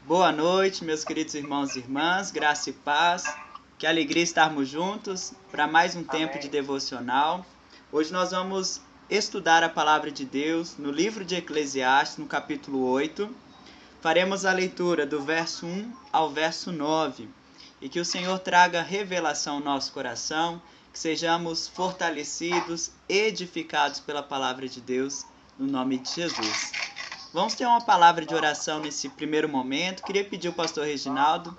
Boa noite, meus queridos irmãos e irmãs, graça e paz. Que alegria estarmos juntos para mais um tempo de devocional. Hoje nós vamos estudar a palavra de Deus no livro de Eclesiastes, no capítulo 8. Faremos a leitura do verso 1 ao verso 9 e que o Senhor traga revelação ao nosso coração, que sejamos fortalecidos, edificados pela palavra de Deus, no nome de Jesus. Vamos ter uma palavra de oração nesse primeiro momento. Queria pedir ao pastor Reginaldo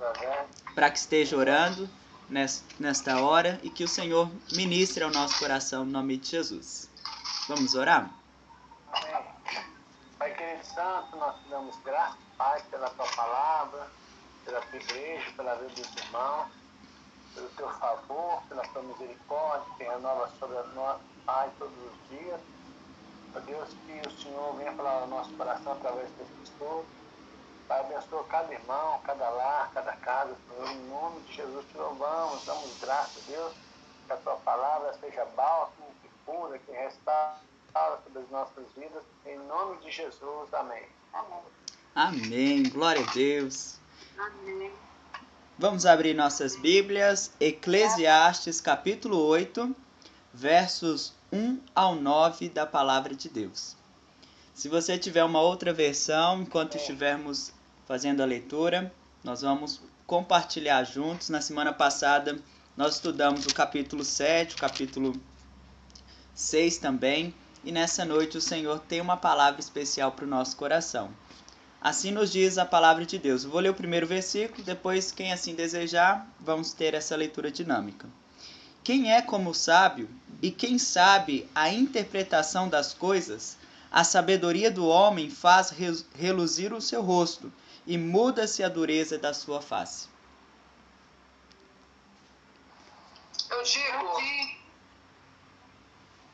para que esteja orando nesta hora e que o Senhor ministre ao nosso coração no nome de Jesus. Vamos orar? Amém. Pai querido santo, nós te damos graças, Pai, pela tua palavra, pela tua igreja, pela vida dos irmãos, pelo teu favor, pela tua misericórdia, que renova sobre nós, Pai, todos os dias. Ó Deus, que o Senhor venha falar ao nosso coração através desse estudo. Pai, abençoa cada irmão, cada lar, cada casa, Senhor. Em nome de Jesus te louvamos, damos graças, Deus, que a tua palavra seja bálsamo, que cura, que restaura sobre as nossas vidas. Em nome de Jesus, amém. Amém. Amém. Glória a Deus. Amém. Vamos abrir nossas Bíblias. Eclesiastes, capítulo 8, versos 1 ao 9 da palavra de Deus. Se você tiver uma outra versão, enquanto estivermos fazendo a leitura, nós vamos compartilhar juntos. Na semana passada, nós estudamos o capítulo 7, o capítulo 6 também, e nessa noite o Senhor tem uma palavra especial para o nosso coração. Assim nos diz a palavra de Deus. Eu vou ler o primeiro versículo, depois, quem assim desejar, vamos ter essa leitura dinâmica. Quem é como o sábio, e quem sabe a interpretação das coisas? A sabedoria do homem faz reluzir o seu rosto, e muda-se a dureza da sua face. Eu digo,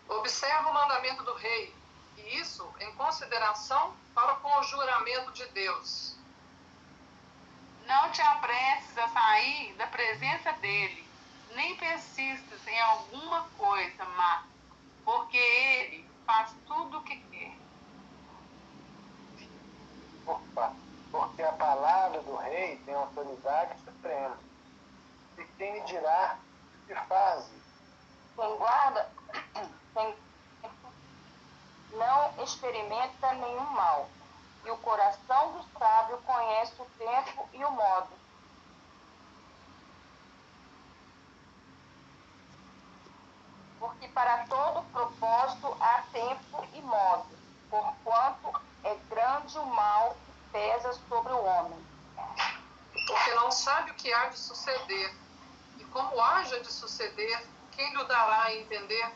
observa o mandamento do rei, e isso em consideração para com o juramento de Deus. Não te apresses a sair da presença dele, nem persistas em alguma coisa má, porque ele faz tudo o que quer. Porque a palavra do rei tem autoridade suprema. E quem lhe dirá que faze? Quem guarda não experimenta nenhum mal, e o coração do sábio conhece o tempo e o modo. Porque para todo propósito há tempo e modo, porquanto é grande o mal que pesa sobre o homem. Porque não sabe o que há de suceder, e como haja de suceder, quem lhe dará a entender?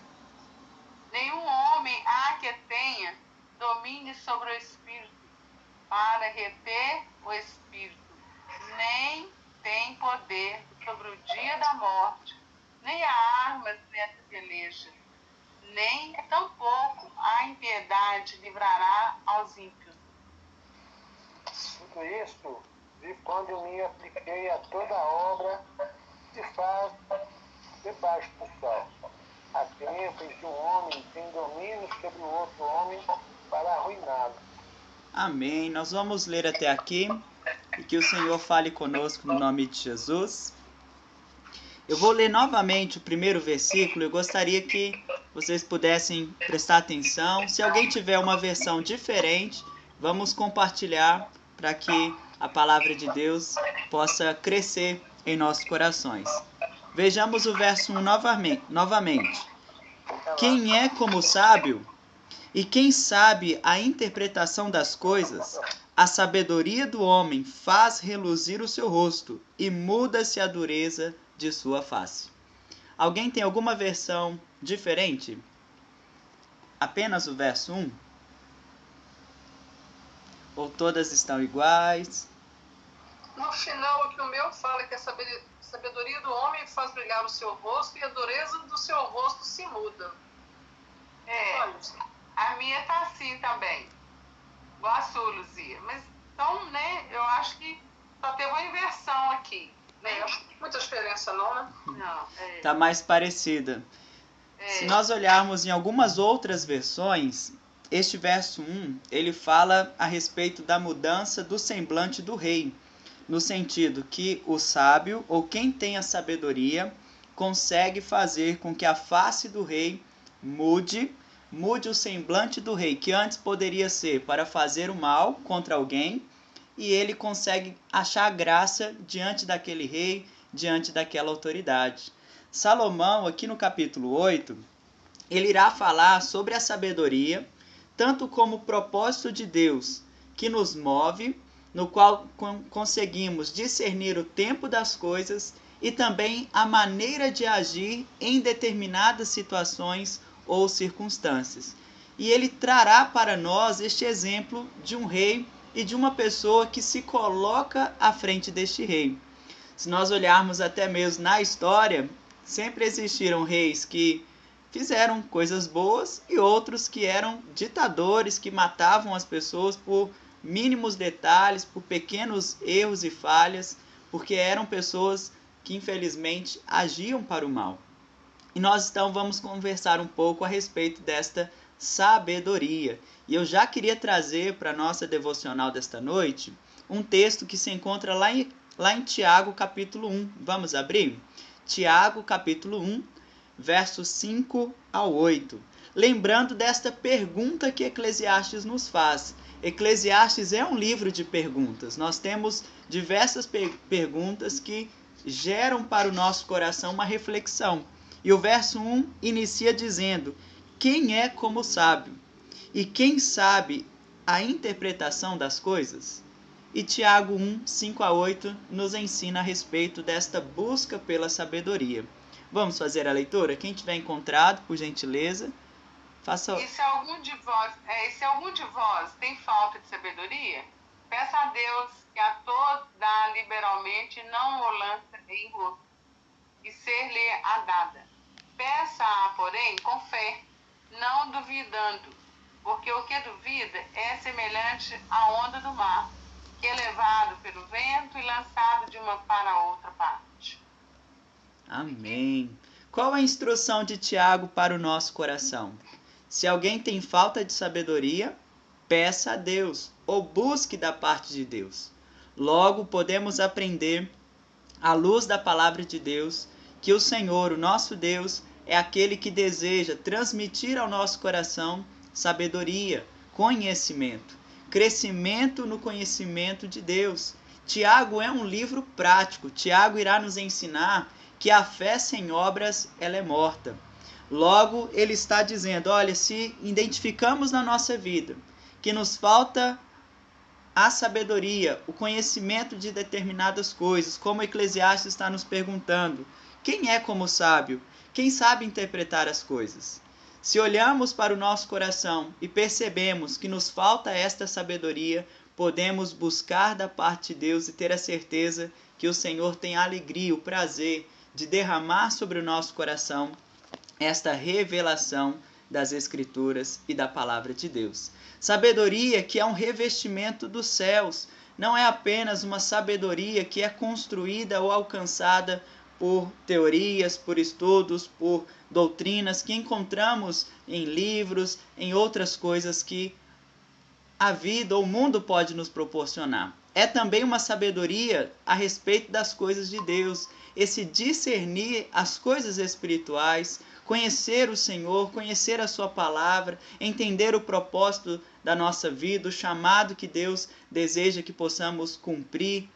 Nenhum homem há que tenha domínio sobre o espírito, para reter o espírito, nem tem poder sobre o dia da morte, nem há armas nessa peleja, nem tampouco a impiedade livrará aos ímpios. Tudo isso vi quando me apliquei a toda obra que se faz debaixo do sol. Há tempo em que um homem tem domínio sobre o outro homem para arruiná-lo. Amém. Nós vamos ler até aqui e que o Senhor fale conosco no nome de Jesus. Eu vou ler novamente o primeiro versículo. Eu gostaria que vocês pudessem prestar atenção. Se alguém tiver uma versão diferente, vamos compartilhar para que a palavra de Deus possa crescer em nossos corações. Vejamos o verso 1 novamente. Quem é como o sábio? E quem sabe a interpretação das coisas? A sabedoria do homem faz reluzir o seu rosto, e muda-se a dureza de sua face. Alguém tem alguma versão diferente? Apenas o verso 1? Ou todas estão iguais? No final, o que o meu fala é que a sabedoria do homem faz brilhar o seu rosto, e a dureza do seu rosto se muda. A minha tá assim também, igual a sua, Luzia. Mas então, né, eu acho que só teve uma inversão aqui. Né? Muita diferença não, né? Não, Tá mais parecida. Se nós olharmos em algumas outras versões, este verso 1, ele fala a respeito da mudança do semblante do rei, no sentido que o sábio, ou quem tem a sabedoria, consegue fazer com que a face do rei mude o semblante do rei, que antes poderia ser para fazer o mal contra alguém, e ele consegue achar graça diante daquele rei, diante daquela autoridade. Salomão, aqui no capítulo 8, ele irá falar sobre a sabedoria, tanto como o propósito de Deus que nos move, no qual conseguimos discernir o tempo das coisas e também a maneira de agir em determinadas situações ou circunstâncias. E ele trará para nós este exemplo de um rei e de uma pessoa que se coloca à frente deste rei. Se nós olharmos até mesmo na história, sempre existiram reis que fizeram coisas boas e outros que eram ditadores, que matavam as pessoas por mínimos detalhes, por pequenos erros e falhas, porque eram pessoas que infelizmente agiam para o mal. E nós então vamos conversar um pouco a respeito desta sabedoria. E eu já queria trazer para a nossa devocional desta noite um texto que se encontra lá em Tiago capítulo 1. Vamos abrir? Tiago capítulo 1, versos 5 ao 8. Lembrando desta pergunta que Eclesiastes nos faz. Eclesiastes é um livro de perguntas. Nós temos diversas perguntas que geram para o nosso coração uma reflexão. E o verso 1 inicia dizendo: quem é como o sábio? E quem sabe a interpretação das coisas? E Tiago 1, 5 a 8 nos ensina a respeito desta busca pela sabedoria. Vamos fazer a leitura? Quem tiver encontrado, por gentileza, faça. E se algum de vós tem falta de sabedoria, peça a Deus, que a todos dá liberalmente, não o lança em gosto, e ser-lhe a dada. Peça-a, porém, com fé, não duvidando, porque o que duvida é semelhante à onda do mar, que é levado pelo vento e lançado de uma para outra parte. Amém. Qual a instrução de Tiago para o nosso coração? Se alguém tem falta de sabedoria, peça a Deus, ou busque da parte de Deus. Logo, podemos aprender, à luz da palavra de Deus, que o Senhor, o nosso Deus, é aquele que deseja transmitir ao nosso coração sabedoria, conhecimento, crescimento no conhecimento de Deus. Tiago é um livro prático. Tiago irá nos ensinar que a fé sem obras ela é morta. Logo, ele está dizendo, olha, se identificamos na nossa vida que nos falta a sabedoria, o conhecimento de determinadas coisas, como Eclesiastes está nos perguntando, quem é como sábio? Quem sabe interpretar as coisas? Se olhamos para o nosso coração e percebemos que nos falta esta sabedoria, podemos buscar da parte de Deus e ter a certeza que o Senhor tem a alegria, o prazer de derramar sobre o nosso coração esta revelação das Escrituras e da Palavra de Deus. Sabedoria que é um revestimento dos céus, não é apenas uma sabedoria que é construída ou alcançada por teorias, por estudos, por doutrinas que encontramos em livros, em outras coisas que a vida ou o mundo pode nos proporcionar. É também uma sabedoria a respeito das coisas de Deus, esse discernir as coisas espirituais, conhecer o Senhor, conhecer a sua palavra, entender o propósito da nossa vida, o chamado que Deus deseja que possamos cumprir,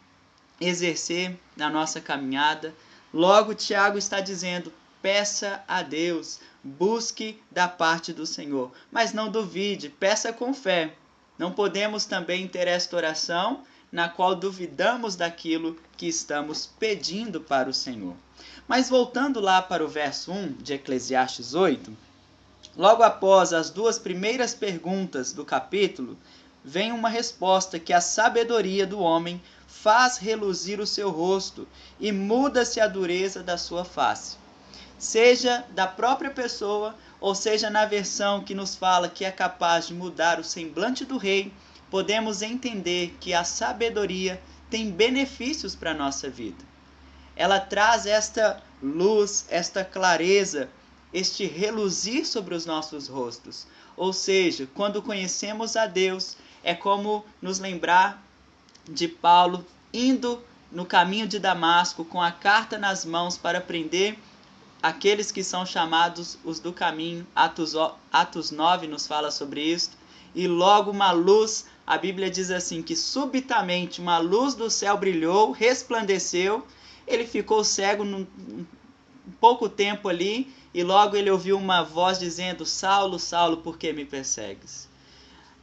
exercer na nossa caminhada. Logo, Tiago está dizendo, peça a Deus, busque da parte do Senhor, mas não duvide, peça com fé. Não podemos também ter esta oração na qual duvidamos daquilo que estamos pedindo para o Senhor. Mas voltando lá para o verso 1 de Eclesiastes 8, logo após as duas primeiras perguntas do capítulo, vem uma resposta que a sabedoria do homem faz reluzir o seu rosto e muda-se a dureza da sua face. Seja da própria pessoa, ou seja na versão que nos fala que é capaz de mudar o semblante do rei, podemos entender que a sabedoria tem benefícios para a nossa vida. Ela traz esta luz, esta clareza, este reluzir sobre os nossos rostos. Ou seja, quando conhecemos a Deus, é como nos lembrar de Paulo indo no caminho de Damasco com a carta nas mãos para prender aqueles que são chamados os do caminho. Atos 9 nos fala sobre isso. E logo uma luz, a Bíblia diz assim, que subitamente uma luz do céu brilhou, resplandeceu, ele ficou cego um pouco tempo ali, e logo ele ouviu uma voz dizendo: Saulo, Saulo, por que me persegues?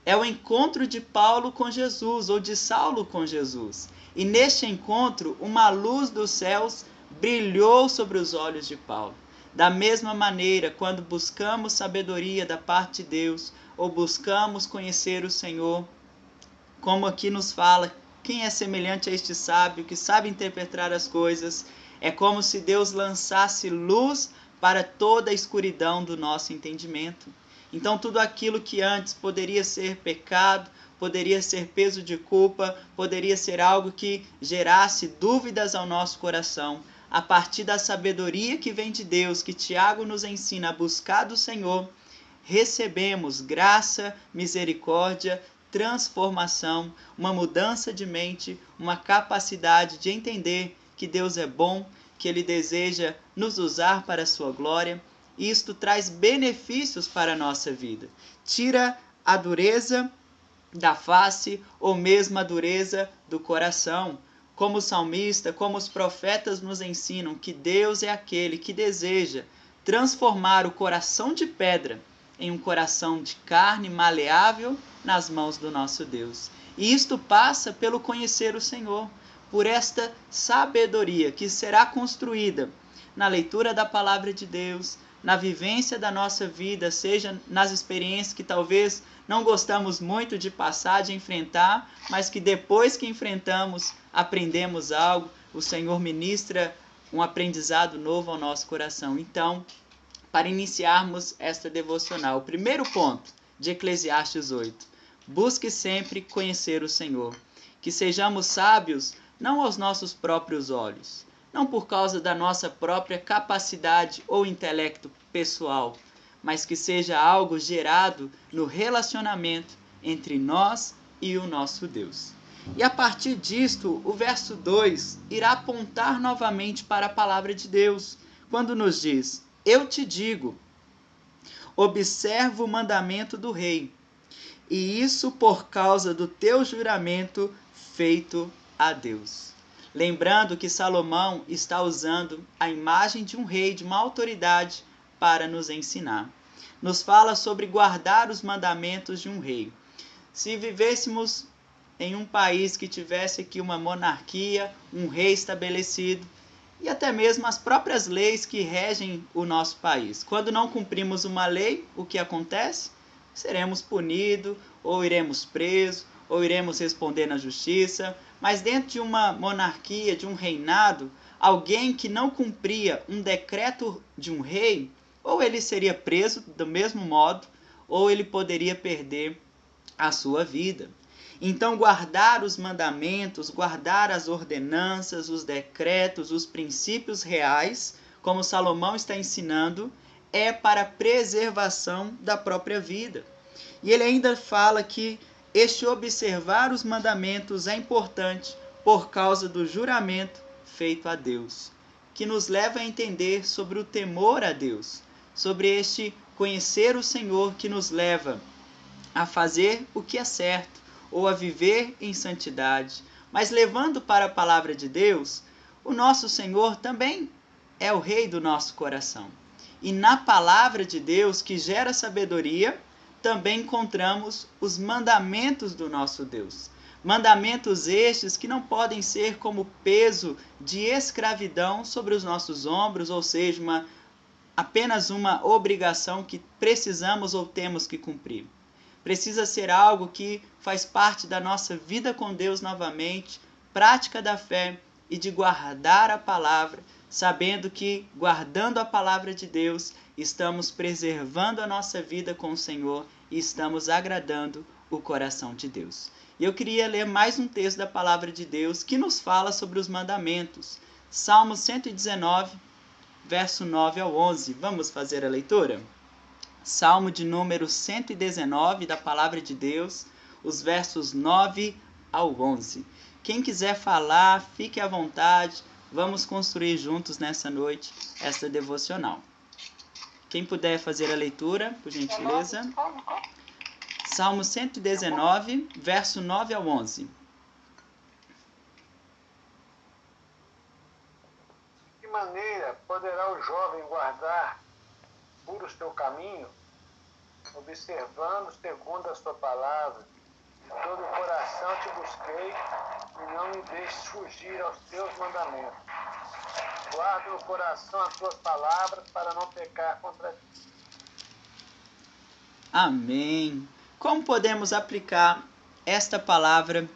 É o encontro de Paulo com Jesus, ou de Saulo com Jesus. E neste encontro, uma luz dos céus brilhou sobre os olhos de Paulo. Da mesma maneira, quando buscamos sabedoria da parte de Deus, ou buscamos conhecer o Senhor, como aqui nos fala, quem é semelhante a este sábio, que sabe interpretar as coisas, é como se Deus lançasse luz para toda a escuridão do nosso entendimento. Então tudo aquilo que antes poderia ser pecado, poderia ser peso de culpa, poderia ser algo que gerasse dúvidas ao nosso coração, a partir da sabedoria que vem de Deus, que Tiago nos ensina a buscar do Senhor, recebemos graça, misericórdia, transformação, uma mudança de mente, uma capacidade de entender que Deus é bom, que Ele deseja nos usar para a sua glória. E isto traz benefícios para a nossa vida. Tira a dureza da face ou mesmo a dureza do coração. Como o salmista, como os profetas nos ensinam, que Deus é aquele que deseja transformar o coração de pedra em um coração de carne maleável nas mãos do nosso Deus. E isto passa pelo conhecer o Senhor, por esta sabedoria que será construída na leitura da palavra de Deus, na vivência da nossa vida, seja nas experiências que talvez não gostamos muito de passar, de enfrentar, mas que depois que enfrentamos, aprendemos algo, o Senhor ministra um aprendizado novo ao nosso coração. Então, para iniciarmos esta devocional, o primeiro ponto de Eclesiastes 8, busque sempre conhecer o Senhor, que sejamos sábios não aos nossos próprios olhos, não por causa da nossa própria capacidade ou intelecto pessoal, mas que seja algo gerado no relacionamento entre nós e o nosso Deus. E a partir disto, o verso 2 irá apontar novamente para a palavra de Deus, quando nos diz: Eu te digo, observa o mandamento do rei, e isso por causa do teu juramento feito a Deus. Lembrando que Salomão está usando a imagem de um rei, de uma autoridade, para nos ensinar. Nos fala sobre guardar os mandamentos de um rei. Se vivêssemos em um país que tivesse aqui uma monarquia, um rei estabelecido, e até mesmo as próprias leis que regem o nosso país. Quando não cumprimos uma lei, o que acontece? Seremos punidos, ou iremos presos, ou iremos responder na justiça. Mas dentro de uma monarquia, de um reinado, alguém que não cumpria um decreto de um rei, ou ele seria preso do mesmo modo, ou ele poderia perder a sua vida. Então, guardar os mandamentos, guardar as ordenanças, os decretos, os princípios reais, como Salomão está ensinando, é para a preservação da própria vida. E ele ainda fala que este observar os mandamentos é importante por causa do juramento feito a Deus, que nos leva a entender sobre o temor a Deus, sobre este conhecer o Senhor que nos leva a fazer o que é certo, ou a viver em santidade. Mas levando para a palavra de Deus, o nosso Senhor também é o Rei do nosso coração. E na palavra de Deus, que gera sabedoria, também encontramos os mandamentos do nosso Deus. Mandamentos estes que não podem ser como peso de escravidão sobre os nossos ombros, ou seja, apenas uma obrigação que precisamos ou temos que cumprir. Precisa ser algo que faz parte da nossa vida com Deus novamente, prática da fé e de guardar a palavra, sabendo que, guardando a palavra de Deus, estamos preservando a nossa vida com o Senhor e estamos agradando o coração de Deus. E eu queria ler mais um texto da palavra de Deus que nos fala sobre os mandamentos. Salmo 119, verso 9 ao 11. Vamos fazer a leitura? Salmo de número 119 da Palavra de Deus, os versos 9 ao 11. Quem quiser falar, fique à vontade. Vamos construir juntos nessa noite esta devocional. Quem puder fazer a leitura, por gentileza. Salmo 119, verso 9 ao 11. De que maneira poderá o jovem guardar puro o seu caminho, observando segundo a sua palavra? De todo o coração te busquei e não me deixes fugir aos teus mandamentos. Guarda no coração as tuas palavras para não pecar contra ti. Amém. Como podemos aplicar esta palavra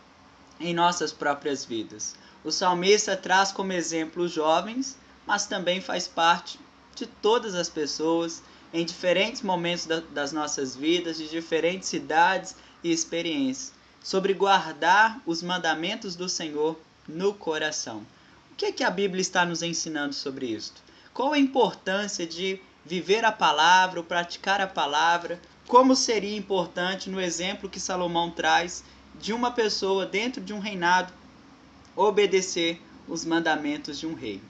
em nossas próprias vidas? O salmista traz como exemplo os jovens, mas também faz parte de todas as pessoas em diferentes momentos das nossas vidas, de diferentes idades e experiências, sobre guardar os mandamentos do Senhor no coração. O que a Bíblia está nos ensinando sobre isto? Qual a importância de viver a palavra, ou praticar a palavra? Como seria importante, no exemplo que Salomão traz, de uma pessoa dentro de um reinado obedecer os mandamentos de um rei?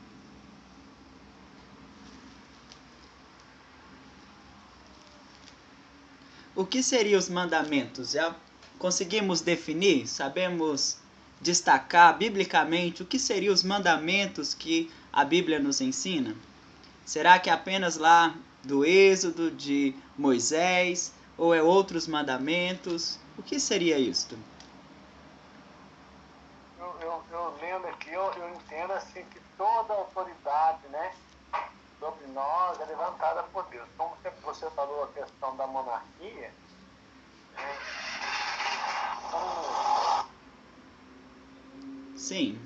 O que seriam os mandamentos? Já conseguimos definir? Sabemos destacar biblicamente o que seriam os mandamentos que a Bíblia nos ensina? Será que é apenas lá do Êxodo, de Moisés, ou é outros mandamentos? O que seria isto? Eu lendo aqui, eu entendo assim que toda autoridade, né, sobre nós é levantada por Deus. Como você falou a questão da monarquia, né, Sim.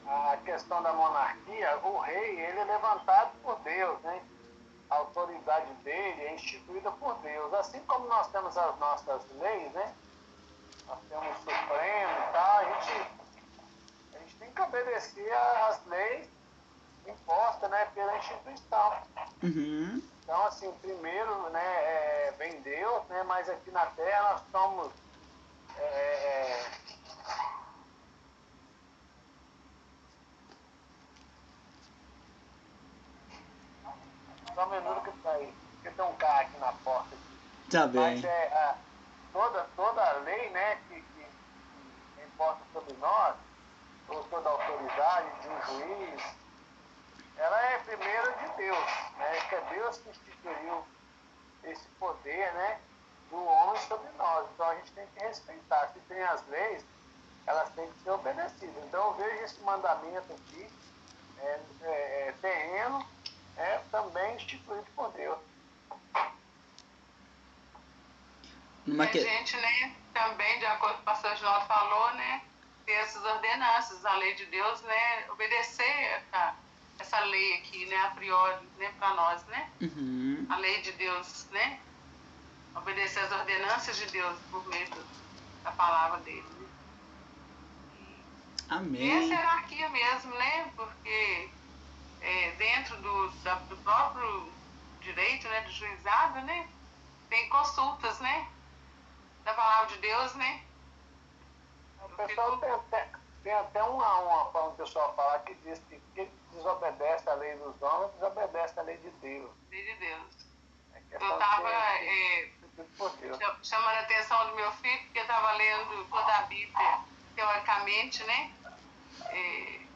a questão da monarquia, o rei, ele é levantado por Deus, né? A autoridade dele é instituída por Deus. Assim como nós temos as nossas leis, né? Nós temos o Supremo e tal, a gente tem que obedecer às leis impostas, né, pela instituição. Uhum. Então, assim, primeiro, né, vem Deus, né, mas aqui na Terra nós somos só um minuto que tá aí, porque tem um carro aqui na porta. Tá bem. Mas toda a lei, né, que é imposta sobre nós, ou toda a autoridade de um juiz, ela é primeiro de Deus, né, que é Deus que instituiu esse poder, né, do homem sobre nós. Então a gente tem que respeitar. Se tem as leis, elas têm que ser obedecidas. Então eu vejo esse mandamento aqui, terreno, também instituído por Deus. A gente, né, também, de acordo com o pastor João falou, né, ter essas ordenanças, a lei de Deus, né, obedecer essa lei aqui, né, a priori, né, para nós, né, Uhum. a lei de Deus, né, obedecer as ordenanças de Deus por meio da palavra dele, né. Amém. E essa hierarquia mesmo, né, porque dentro do próprio direito, né, do juizado, né, tem consultas, né, da palavra de Deus, né. O pessoal tem até uma forma do pessoal falar que diz que quem desobedece a lei dos homens, desobedece a lei de Deus. Lei de Deus. Eu estava chamando a atenção do meu filho, porque eu estava lendo toda a Bíblia teoricamente, né?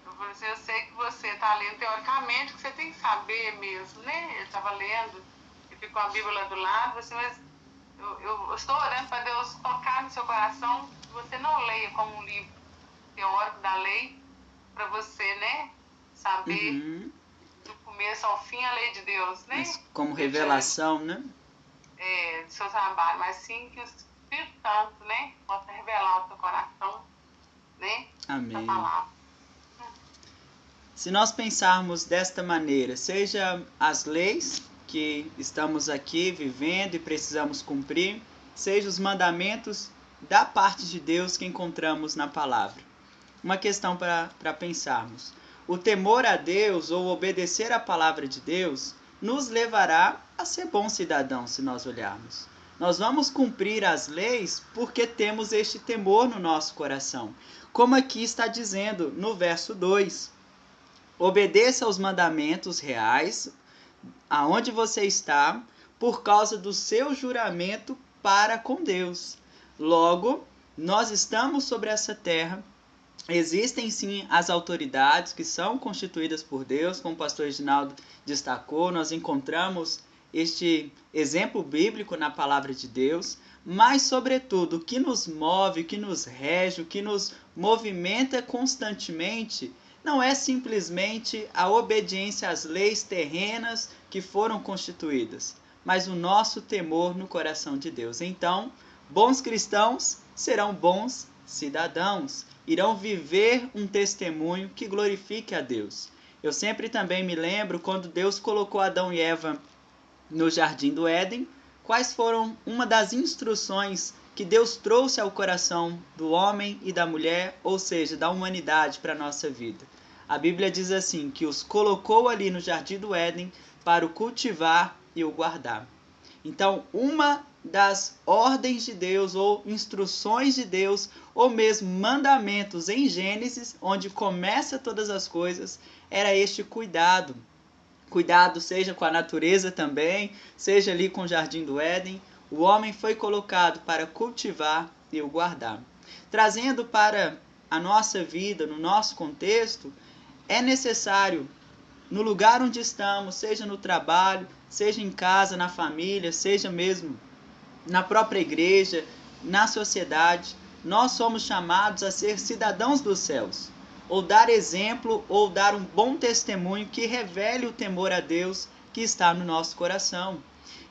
Eu falei assim, eu sei que você está lendo teoricamente, que você tem que saber mesmo, né? Eu estava lendo, e ficou a Bíblia lá do lado, assim, mas eu estou orando para Deus tocar no seu coração, que você não leia como um livro teórico da lei, para você, né, saber do começo ao fim a lei de Deus, né? Mas como revelação, né? Do seu trabalho, mas sim que o Espírito Santo, né, possa revelar o seu coração, né? Amém. A palavra. Se nós pensarmos desta maneira, seja as leis que estamos aqui vivendo e precisamos cumprir, seja os mandamentos da parte de Deus que encontramos na palavra. uma questão para pensarmos. O temor a Deus ou obedecer à palavra de Deus nos levará a ser bons cidadãos, se nós olharmos. Nós vamos cumprir as leis porque temos este temor no nosso coração. Como aqui está dizendo no verso 2. Obedeça aos mandamentos reais, aonde você está, por causa do seu juramento para com Deus. Logo, nós estamos sobre essa terra. Existem sim as autoridades que são constituídas por Deus, como o pastor Reginaldo destacou, nós encontramos este exemplo bíblico na palavra de Deus, mas sobretudo o que nos move, o que nos rege, o que nos movimenta constantemente, não é simplesmente a obediência às leis terrenas que foram constituídas, mas o nosso temor no coração de Deus. Então, bons cristãos serão bons cidadãos, irão viver um testemunho que glorifique a Deus. Eu sempre também me lembro quando Deus colocou Adão e Eva no Jardim do Éden, quais foram uma das instruções que Deus trouxe ao coração do homem e da mulher, ou seja, da humanidade para a nossa vida. A Bíblia diz assim, que os colocou ali no Jardim do Éden para o cultivar e o guardar. Então, uma das ordens de Deus, ou instruções de Deus, ou mesmo mandamentos em Gênesis, onde começa todas as coisas, era este cuidado. Cuidado seja com a natureza também, seja ali com o Jardim do Éden. O homem foi colocado para cultivar e o guardar. Trazendo para a nossa vida, no nosso contexto, é necessário, no lugar onde estamos, seja no trabalho, seja em casa, na família, seja mesmo na própria igreja, na sociedade, nós somos chamados a ser cidadãos dos céus, ou dar exemplo, ou dar um bom testemunho que revele o temor a Deus que está no nosso coração.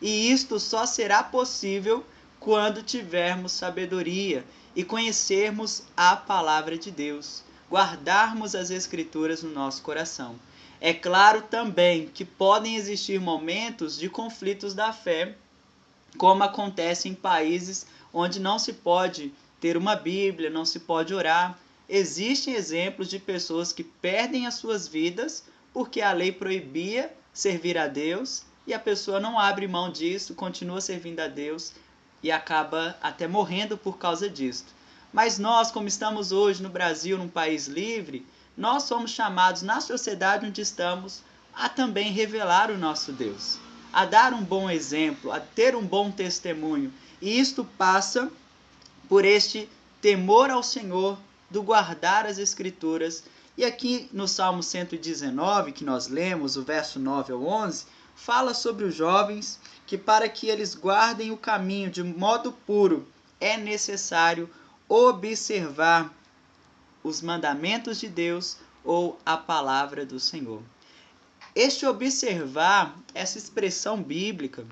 E isto só será possível quando tivermos sabedoria e conhecermos a palavra de Deus, guardarmos as Escrituras no nosso coração. É claro também que podem existir momentos de conflitos da fé, como acontece em países onde não se pode ter uma Bíblia, não se pode orar. Existem exemplos de pessoas que perdem as suas vidas porque a lei proibia servir a Deus e a pessoa não abre mão disso, continua servindo a Deus e acaba até morrendo por causa disso. Mas nós, como estamos hoje no Brasil, num país livre, nós somos chamados na sociedade onde estamos a também revelar o nosso Deus, a dar um bom exemplo, a ter um bom testemunho. E isto passa por este temor ao Senhor, do guardar as Escrituras. E aqui no Salmo 119, que nós lemos, o verso 9 ao 11, fala sobre os jovens que para que eles guardem o caminho de modo puro, é necessário observar os mandamentos de Deus ou a palavra do Senhor. Este observar, essa expressão bíblica,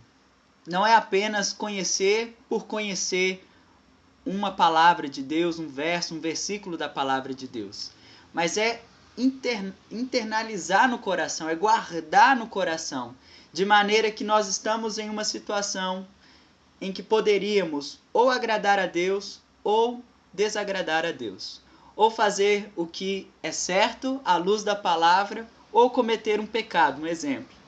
não é apenas conhecer por conhecer uma palavra de Deus, um verso, um versículo da palavra de Deus, mas é internalizar no coração, é guardar no coração, de maneira que nós estamos em uma situação em que poderíamos ou agradar a Deus ou desagradar a Deus, ou fazer o que é certo à luz da palavra, ou cometer um pecado, um exemplo.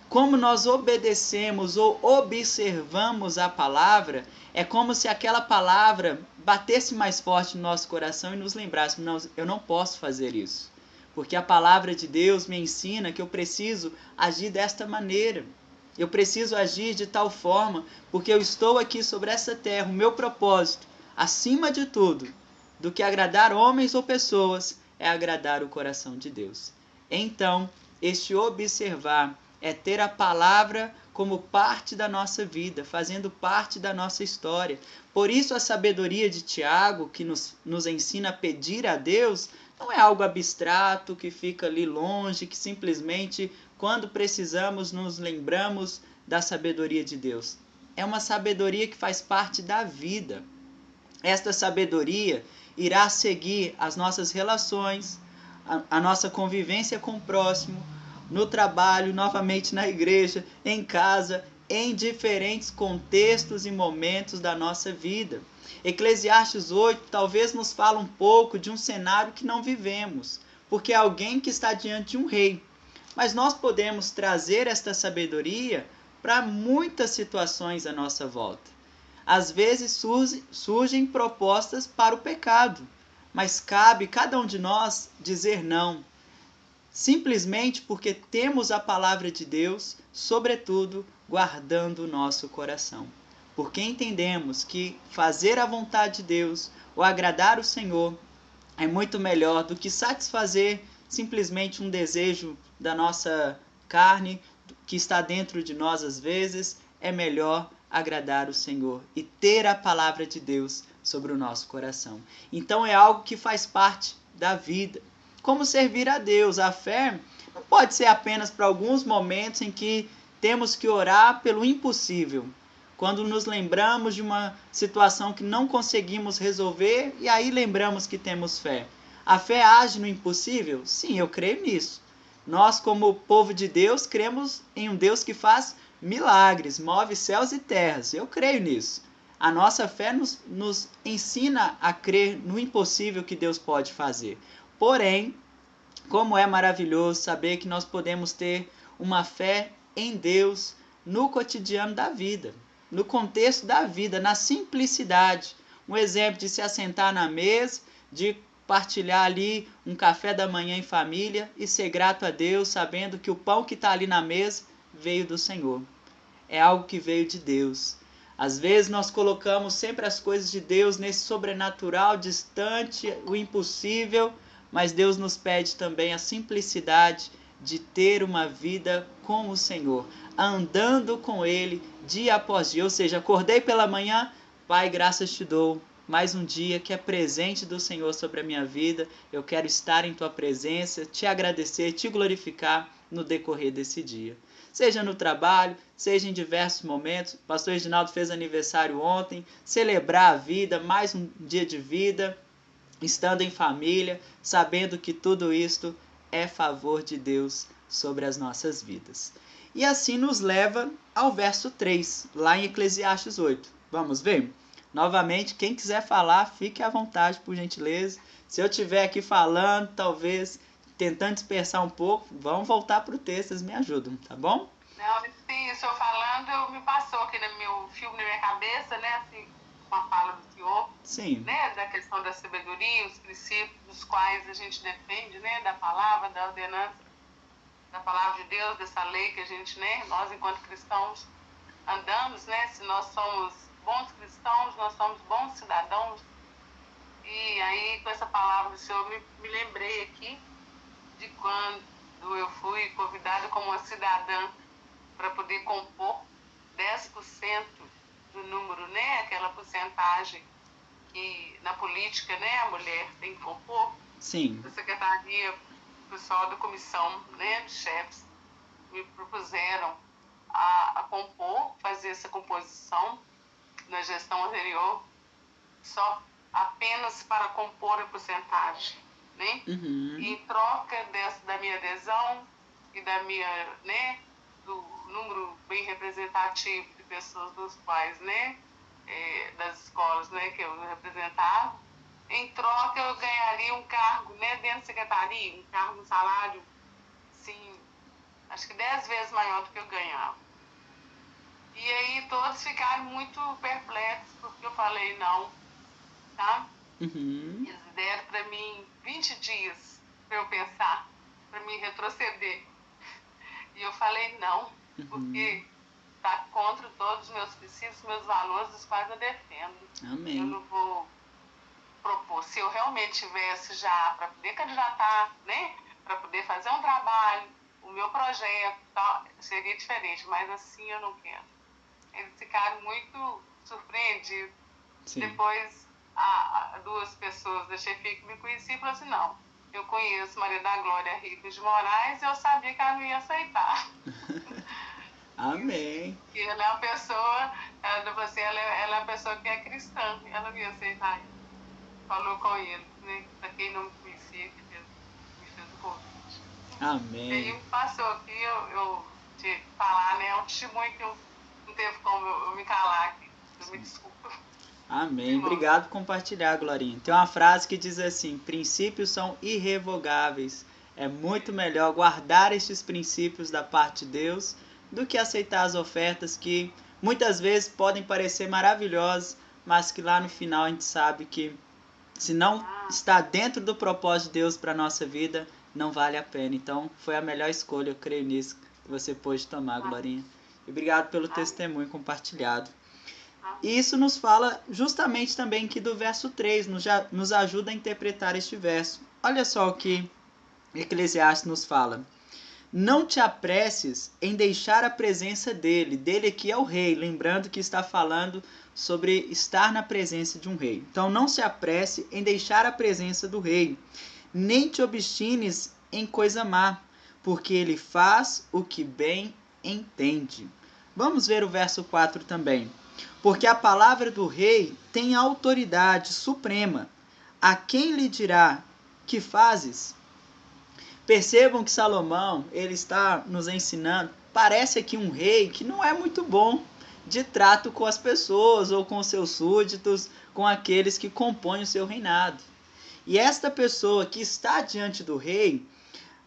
Como nós obedecemos ou observamos a palavra, é como se aquela palavra batesse mais forte no nosso coração e nos lembrasse, não, eu não posso fazer isso, porque a palavra de Deus me ensina que eu preciso agir desta maneira. Eu preciso agir de tal forma, porque eu estou aqui sobre essa terra, o meu propósito, acima de tudo, do que agradar homens ou pessoas, é agradar o coração de Deus. Então, este observar é ter a palavra como parte da nossa vida, fazendo parte da nossa história. Por isso a sabedoria de Tiago, que nos ensina a pedir a Deus, não é algo abstrato, que fica ali longe, que simplesmente, quando precisamos, nos lembramos da sabedoria de Deus. É uma sabedoria que faz parte da vida. Esta sabedoria irá seguir as nossas relações, a nossa convivência com o próximo, no trabalho, novamente na igreja, em casa, em diferentes contextos e momentos da nossa vida. Eclesiastes 8 talvez nos fala um pouco de um cenário que não vivemos, porque é alguém que está diante de um rei. Mas nós podemos trazer esta sabedoria para muitas situações à nossa volta. Às vezes surgem propostas para o pecado, mas cabe cada um de nós dizer não, simplesmente porque temos a palavra de Deus, sobretudo guardando o nosso coração. Porque entendemos que fazer a vontade de Deus ou agradar o Senhor é muito melhor do que satisfazer simplesmente um desejo da nossa carne, que está dentro de nós às vezes. É melhor agradar o Senhor e ter a palavra de Deus sobre o nosso coração. Então é algo que faz parte da vida. Como servir a Deus? A fé não pode ser apenas para alguns momentos em que temos que orar pelo impossível. Quando nos lembramos de uma situação que não conseguimos resolver e aí lembramos que temos fé. A fé age no impossível? Sim, eu creio nisso. Nós, como povo de Deus, cremos em um Deus que faz milagres, move céus e terras. Eu creio nisso. A nossa fé nos ensina a crer no impossível que Deus pode fazer. Porém, como é maravilhoso saber que nós podemos ter uma fé em Deus no cotidiano da vida, no contexto da vida, na simplicidade. Um exemplo de se assentar na mesa, de partilhar ali um café da manhã em família e ser grato a Deus, sabendo que o pão que está ali na mesa veio do Senhor. É algo que veio de Deus. Às vezes nós colocamos sempre as coisas de Deus nesse sobrenatural, distante, o impossível, mas Deus nos pede também a simplicidade de ter uma vida com o Senhor, andando com Ele dia após dia. Ou seja, acordei pela manhã, Pai, graças te dou. Mais um dia que é presente do Senhor sobre a minha vida. Eu quero estar em tua presença, te agradecer, te glorificar no decorrer desse dia. Seja no trabalho, seja em diversos momentos. O pastor Reginaldo fez aniversário ontem. Celebrar a vida, mais um dia de vida, estando em família, sabendo que tudo isto é favor de Deus sobre as nossas vidas. E assim nos leva ao verso 3, lá em Eclesiastes 8. Vamos ver? Novamente, quem quiser falar, fique à vontade, por gentileza. Se eu estiver aqui falando, talvez tentando dispersar um pouco, vamos voltar para o texto, vocês me ajudam, tá bom? Não, sim, o senhor falando, me passou aqui no meu filme, na minha cabeça, né, assim, com a fala do senhor. Sim. Né, da questão da sabedoria, os princípios dos quais a gente depende, né, da palavra, da ordenança, da palavra de Deus, dessa lei que a gente, né, nós enquanto cristãos andamos, né, se nós somos bons cristãos, nós somos bons cidadãos. E aí, com essa palavra do Senhor, me lembrei aqui de quando eu fui convidada como uma cidadã para poder compor 10% do número, né, aquela porcentagem que na política, né, a mulher tem que compor. Sim. A secretaria, o pessoal da comissão, né, de chefes, me propuseram a compor, fazer essa composição na gestão anterior, só apenas para compor a porcentagem, né? Uhum. E em troca da minha adesão e da minha, né, do número bem representativo de pessoas dos quais, né, das escolas, né, que eu representava, em troca eu ganharia um cargo, né, dentro da secretaria, um cargo, um salário, sim, acho que 10 vezes maior do que eu ganhava. E aí todos ficaram muito perplexos, porque eu falei não, tá? Uhum. Eles deram para mim 20 dias para eu pensar, para me retroceder. E eu falei não, porque está contra todos os meus princípios, meus valores, dos quais eu defendo. Amém. Eu não vou propor. Se eu realmente tivesse já para poder candidatar, né, para poder fazer um trabalho, o meu projeto, tal, seria diferente, mas assim eu não quero. Eles ficaram muito surpreendidos. Sim. Depois, duas pessoas da chefia que me conheciam falaram assim, não, eu conheço Maria da Glória Rica de Moraes e eu sabia que ela não ia aceitar. Amém. E ela é uma pessoa, ela é uma pessoa que é cristã, ela não ia aceitar. Falou com ele, né? Para quem não me conhecia, que me fez o convite. Amém. E aí passou aqui, eu tinha que falar, né? É um testemunho que eu eu me calar aqui. Me desculpa. Amém. Obrigado por compartilhar, Glorinha. Tem uma frase que diz assim: princípios são irrevogáveis. É muito melhor guardar estes princípios da parte de Deus do que aceitar as ofertas que muitas vezes podem parecer maravilhosas, mas que lá no final a gente sabe que se não está dentro do propósito de Deus para a nossa vida, não vale a pena. Então, foi a melhor escolha, eu creio nisso, que você pôde tomar, Glorinha. E obrigado pelo testemunho compartilhado. E isso nos fala justamente também aqui do verso 3, nos ajuda a interpretar este verso. Olha só o que Eclesiastes nos fala. Não te apresses em deixar a presença dele. Dele aqui é o rei, lembrando que está falando sobre estar na presença de um rei. Então não se apresse em deixar a presença do rei, nem te obstines em coisa má, porque ele faz o que bem entende. Vamos ver o verso 4 também. Porque a palavra do rei tem autoridade suprema. A quem lhe dirá: que fazes? Percebam que Salomão, ele está nos ensinando, parece aqui um rei que não é muito bom de trato com as pessoas ou com os seus súditos, com aqueles que compõem o seu reinado. E esta pessoa que está diante do rei,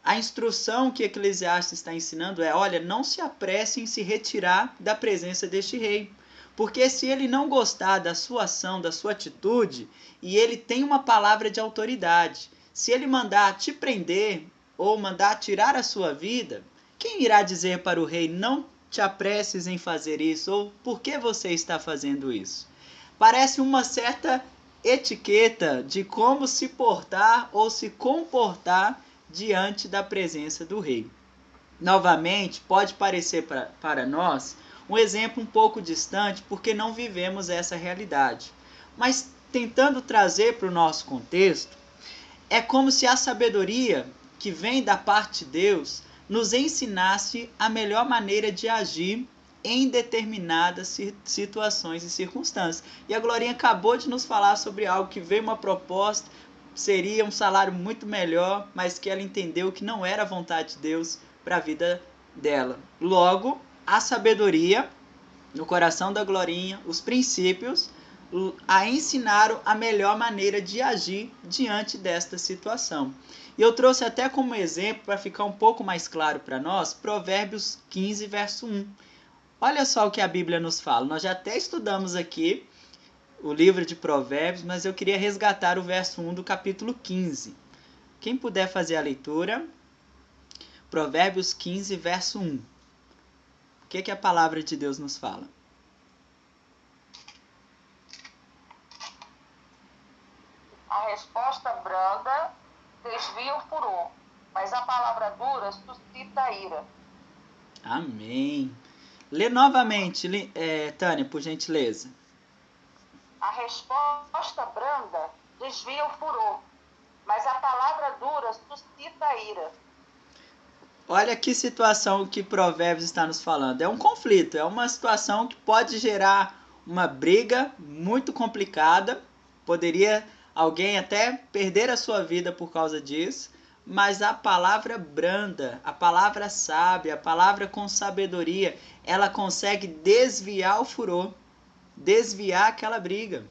a instrução que Eclesiastes está ensinando é: olha, não se apresse em se retirar da presença deste rei. Porque se ele não gostar da sua ação, da sua atitude, e ele tem uma palavra de autoridade, se ele mandar te prender ou mandar tirar a sua vida, quem irá dizer para o rei: não te apresses em fazer isso, ou por que você está fazendo isso? Parece uma certa etiqueta de como se portar ou se comportar diante da presença do rei. Novamente, pode parecer para nós um exemplo um pouco distante, porque não vivemos essa realidade. Mas tentando trazer para o nosso contexto, é como se a sabedoria que vem da parte de Deus nos ensinasse a melhor maneira de agir em determinadas situações e circunstâncias. E a Glorinha acabou de nos falar sobre algo que veio uma proposta, seria um salário muito melhor, mas que ela entendeu que não era a vontade de Deus para a vida dela. Logo, a sabedoria no coração da Glorinha, os princípios, a ensinaram a melhor maneira de agir diante desta situação. E eu trouxe até como exemplo, para ficar um pouco mais claro para nós, Provérbios 15, verso 1. Olha só o que a Bíblia nos fala. Nós já até estudamos aqui o livro de Provérbios, mas eu queria resgatar o verso 1 do capítulo 15. Quem puder fazer a leitura, Provérbios 15, verso 1. O que a palavra de Deus nos fala? A resposta branda desvia o furor, mas a palavra dura suscita a ira. Amém. Lê novamente, Tânia, por gentileza. A resposta branda desvia o furor, mas a palavra dura suscita a ira. Olha que situação que Provérbios está nos falando. É um conflito, é uma situação que pode gerar uma briga muito complicada. Poderia alguém até perder a sua vida por causa disso. Mas a palavra branda, a palavra sábia, a palavra com sabedoria, ela consegue desviar o furor, desviar aquela briga.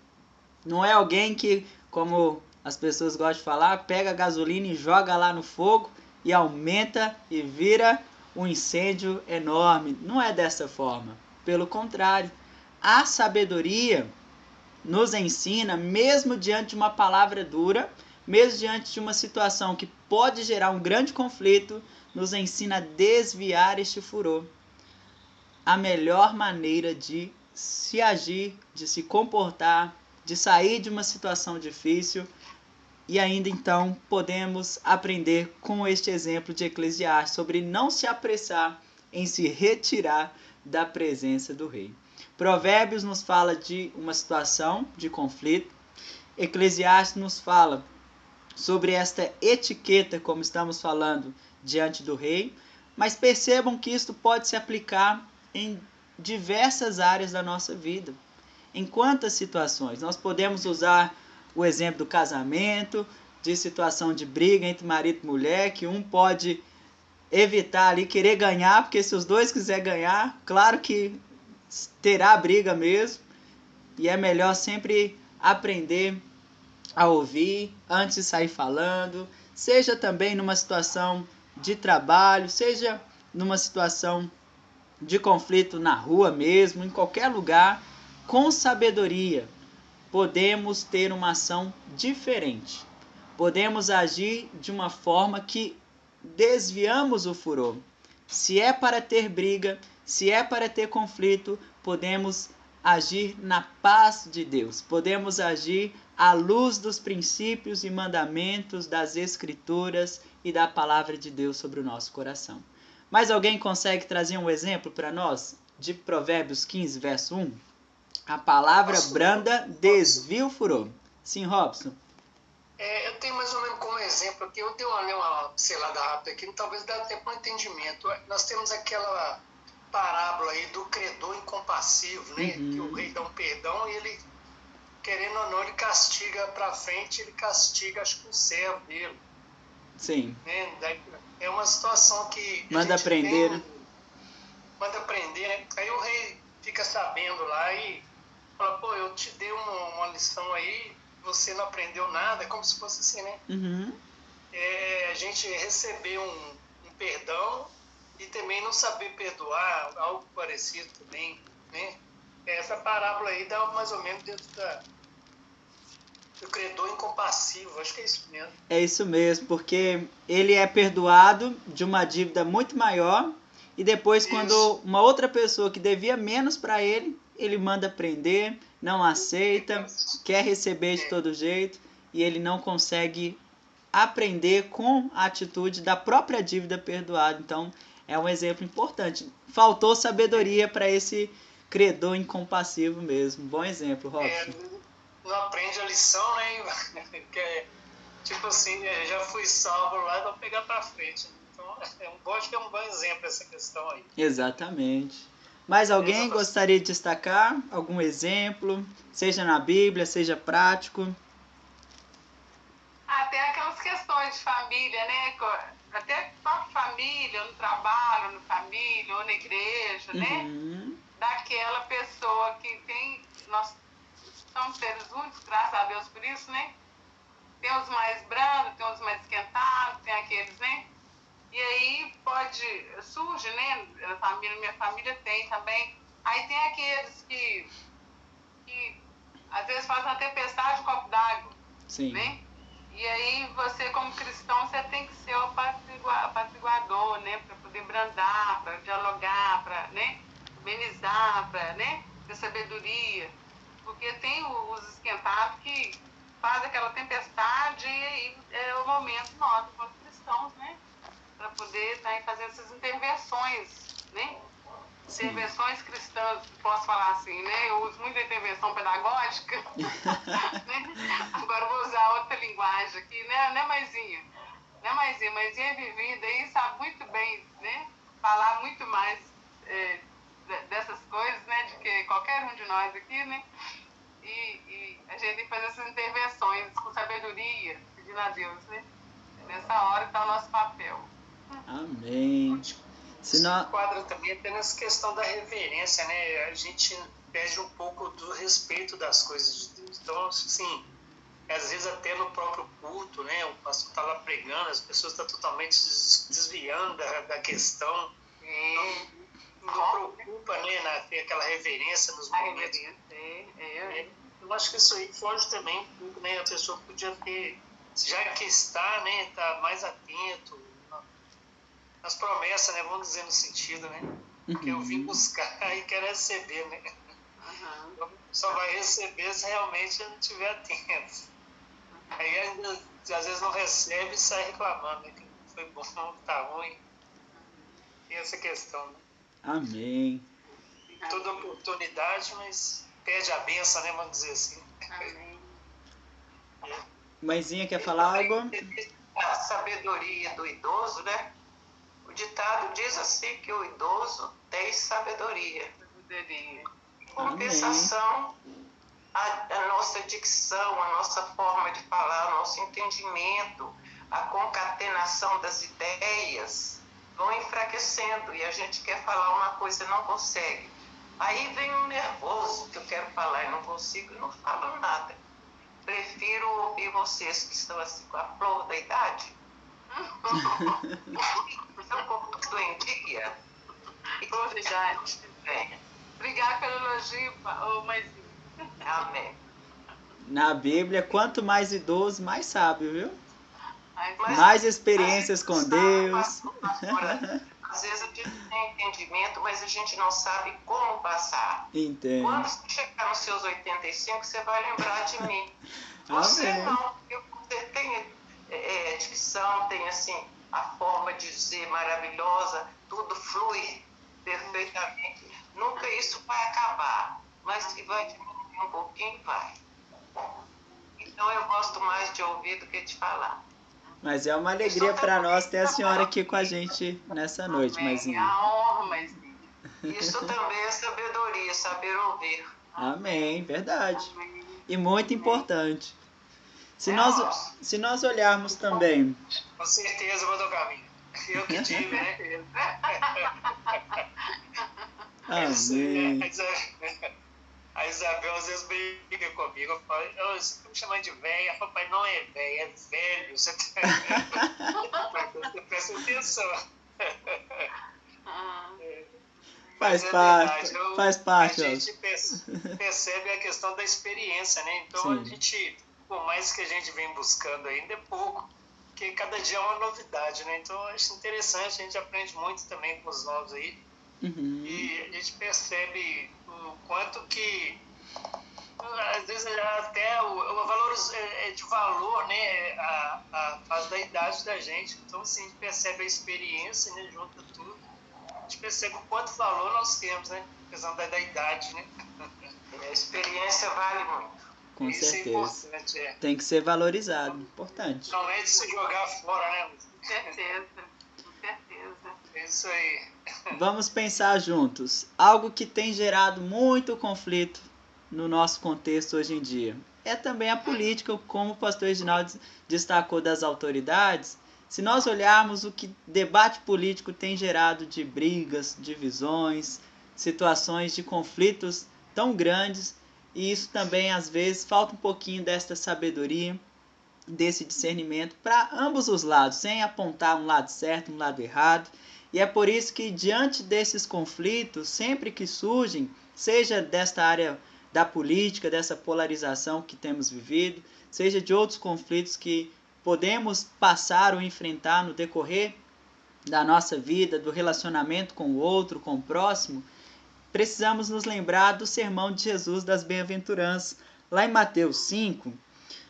Não é alguém que, como as pessoas gostam de falar, pega a gasolina e joga lá no fogo e aumenta e vira um incêndio enorme. Não é dessa forma. Pelo contrário, a sabedoria nos ensina, mesmo diante de uma palavra dura, mesmo diante de uma situação que pode gerar um grande conflito, nos ensina a desviar este furor. A melhor maneira de se agir, de se comportar, de sair de uma situação difícil. E ainda então podemos aprender com este exemplo de Eclesiastes sobre não se apressar em se retirar da presença do rei. Provérbios nos fala de uma situação de conflito. Eclesiastes nos fala sobre esta etiqueta, como estamos falando, diante do rei. Mas percebam que isto pode se aplicar em diversas áreas da nossa vida. Em quantas situações? Nós podemos usar o exemplo do casamento, de situação de briga entre marido e mulher, que um pode evitar ali, querer ganhar, porque se os dois quiserem ganhar, claro que terá briga mesmo, e é melhor sempre aprender a ouvir antes de sair falando, seja também numa situação de trabalho, seja numa situação de conflito na rua mesmo, em qualquer lugar, com sabedoria, podemos ter uma ação diferente. Podemos agir de uma forma que desviamos o furor. Se é para ter briga, se é para ter conflito, podemos agir na paz de Deus. Podemos agir à luz dos princípios e mandamentos das Escrituras e da palavra de Deus sobre o nosso coração. Mas alguém consegue trazer um exemplo para nós de Provérbios 15, verso 1? A palavra branda desvia o furor. Sim, Robson? Eu tenho mais ou menos como exemplo aqui, eu dei uma pincelada rápida aqui, talvez dê até para um entendimento. Nós temos aquela parábola aí do credor incompassivo, né? Que o rei dá um perdão e ele, querendo ou não, ele castiga para frente, ele castiga, acho que o servo dele. Sim. Né? É uma situação que manda prender, né? Manda prender, né? Aí o rei fica sabendo lá e fala, pô, eu te dei uma lição aí, você não aprendeu nada, é como se fosse assim, né? A gente receber um perdão e também não saber perdoar, algo parecido também, né? Essa parábola aí dá mais ou menos dentro do credor incompassivo, acho que é isso mesmo. É isso mesmo, porque ele é perdoado de uma dívida muito maior e depois quando uma outra pessoa que devia menos para ele, ele manda prender, não aceita, quer receber de todo jeito e ele não consegue aprender com a atitude da própria dívida perdoada. Então, é um exemplo importante. Faltou sabedoria para esse credor incompassivo mesmo. Bom exemplo, Robson. Não aprende a lição, né? Tipo assim, já fui salvo lá, vou pegar para frente. Então, acho que é um bom exemplo essa questão aí. Exatamente. Mas alguém gostaria de destacar algum exemplo, seja na Bíblia, seja prático? Tem aquelas questões de família, né? Até própria família, no trabalho, na família, ou na igreja, né? Daquela pessoa que tem... Nós somos seres únicos, graças a Deus por isso, né? Tem os mais brandos, tem os mais esquentados, tem aqueles, né? E aí surge, né? Minha família tem também. Aí tem aqueles que às vezes fazem uma tempestade de copo d'água, né? E aí você, como cristão, você tem que ser o apaziguador, né? Para poder brandar, para dialogar, para, né? Amenizar, para, né? Ter sabedoria. Porque tem os esquentados que fazem aquela tempestade e aí é o momento nós, como cristãos, né? Para poder estar fazendo essas intervenções, né? Intervenções cristãs, posso falar assim, né? Eu uso muito a intervenção pedagógica, né? Agora vou usar outra linguagem aqui, né, Maisinha? Né, Maisinha? Maisinha é vivida e sabe muito bem, né? Falar muito mais dessas coisas, né? De que qualquer um de nós aqui, né? E a gente tem que fazer essas intervenções com sabedoria, pedindo a Deus, né? Nessa hora está o nosso papel. Amém. Se enquadra também até nessa questão da reverência, né? A gente perde um pouco do respeito das coisas de Deus. Então, assim, às vezes até no próprio culto, né? O pastor está lá pregando, as pessoas estão totalmente desviando da questão. Não preocupa, né? Ter aquela reverência nos momentos. Eu acho que isso aí foge também um pouco, né? A pessoa podia ter, já que está, né? Tá mais atento as promessas, né? Vamos dizer no sentido, né? Que eu vim buscar e quero receber, né? Só vai receber se realmente eu não estiver atento. Aí ainda, às vezes não recebe e sai reclamando, né? Que não foi bom, tá ruim. Tem essa questão, né? Amém. Toda oportunidade, mas perde a benção, né? Vamos dizer assim. Amém. Mãezinha, quer falar algo? A sabedoria do idoso, né? O ditado diz assim que o idoso tem sabedoria. Em compensação, a nossa dicção, a nossa forma de falar, o nosso entendimento, a concatenação das ideias vão enfraquecendo e a gente quer falar uma coisa e não consegue. Aí vem um nervoso que eu quero falar e não consigo e não falo nada. Prefiro ouvir vocês que estão assim com a flor da idade. Estão com tudo em dia. Verdade. Bem, Obrigada pelo elogio, mãezinha. amém. Na Bíblia, quanto mais idoso, mais sábio, viu? Mas- Mais experiências com sabe, Deus. pastora, às vezes a gente tem entendimento, mas a gente não sabe como passar. Entendo. Quando você chegar nos seus 85, você vai lembrar de mim. Você Amém. não, porque você tem dicção, tem assim, a forma de dizer maravilhosa, tudo flui perfeitamente. Nunca isso vai acabar, mas que vai diminuir um pouquinho, vai. Então eu gosto mais de ouvir do que de falar. Mas é uma alegria para nós ter a senhora aqui com a gente nessa noite, Amém. mãezinha. A honra, mãezinha. Isso também é sabedoria, saber ouvir. Amém, verdade. Amém. E muito importante. Se nós olharmos também... Com certeza vou do caminho. Eu que digo, né, querido? Amém. A Isabel às vezes briga comigo. Eu falo, você tá me chamando de velha? Papai, não é velha, é velho. Você presta atenção. Faz Mas parte, verdade, faz parte. A gente percebe a questão da experiência, né? Então Sim. a gente, por mais que a gente vem buscando ainda, é pouco. Porque cada dia é uma novidade, né? Então eu acho interessante, a gente aprende muito também com os novos aí. Uhum. E a gente percebe o quanto que, às vezes, até o valor é de valor, né? A fase da idade da gente. Então, assim, a gente percebe a experiência, né? Junta tudo. A gente percebe o quanto valor nós temos, né? Questão da idade, né? A experiência vale muito. Com Isso certeza. é importante, é. Tem que ser valorizado. Importante. Não é de se jogar fora, né? Com certeza. Com certeza. É isso aí. Vamos pensar juntos. Algo que tem gerado muito conflito no nosso contexto hoje em dia é também a política, como o pastor Reginaldo destacou das autoridades. Se nós olharmos o que debate político tem gerado de brigas, divisões, situações de conflitos tão grandes, e isso também às vezes falta um pouquinho desta sabedoria, desse discernimento para ambos os lados, sem apontar um lado certo, um lado errado. E é por isso que diante desses conflitos, sempre que surgem, seja desta área da política, dessa polarização que temos vivido, seja de outros conflitos que podemos passar ou enfrentar no decorrer da nossa vida, do relacionamento com o outro, com o próximo, precisamos nos lembrar do sermão de Jesus das bem-aventuranças. Lá em Mateus 5,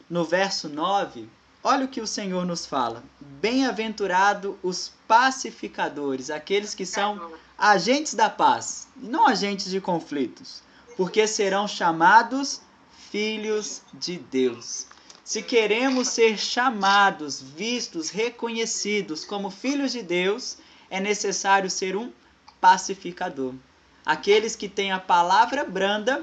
no verso 9, olha o que o Senhor nos fala. Bem-aventurado os pacificadores, aqueles que são agentes da paz, e não agentes de conflitos, porque serão chamados filhos de Deus. Se queremos ser chamados, vistos, reconhecidos como filhos de Deus, é necessário ser um pacificador. Aqueles que têm a palavra branda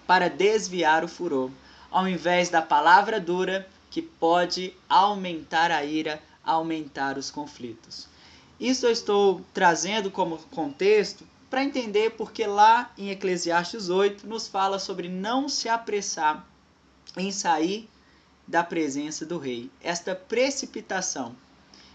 para desviar o furor, ao invés da palavra dura que pode aumentar a ira, aumentar os conflitos. Isso eu estou trazendo como contexto para entender porque lá em Eclesiastes 8 nos fala sobre não se apressar em sair da presença do rei. Esta precipitação.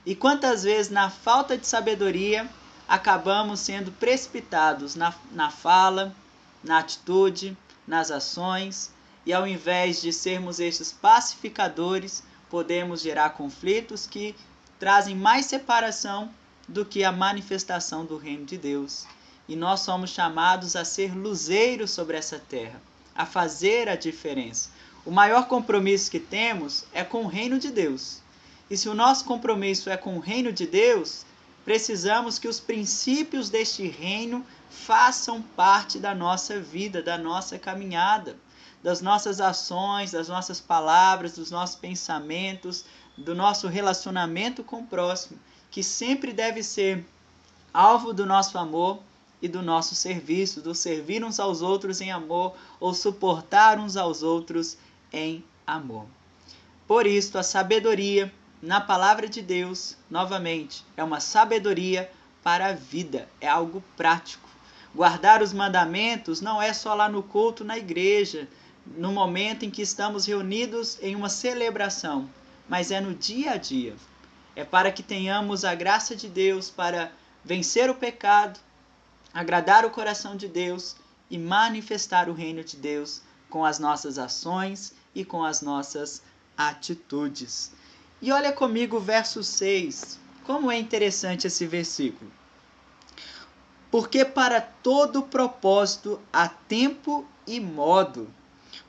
E quantas vezes na falta de sabedoria acabamos sendo precipitados na fala, na atitude, nas ações, e ao invés de sermos estes pacificadores, podemos gerar conflitos que trazem mais separação do que a manifestação do reino de Deus. E nós somos chamados a ser luzeiros sobre essa terra, a fazer a diferença. O maior compromisso que temos é com o reino de Deus. E se o nosso compromisso é com o reino de Deus, precisamos que os princípios deste reino façam parte da nossa vida, da nossa caminhada, das nossas ações, das nossas palavras, dos nossos pensamentos, do nosso relacionamento com o próximo, que sempre deve ser alvo do nosso amor e do nosso serviço, do servir uns aos outros em amor ou suportar uns aos outros em amor. Por isso, a sabedoria na palavra de Deus, novamente, é uma sabedoria para a vida, é algo prático. Guardar os mandamentos não é só lá no culto, na igreja, no momento em que estamos reunidos em uma celebração, mas é no dia a dia. É para que tenhamos a graça de Deus para vencer o pecado, agradar o coração de Deus e manifestar o reino de Deus com as nossas ações e com as nossas atitudes. E olha comigo o verso 6. Como é interessante esse versículo. Porque para todo propósito há tempo e modo,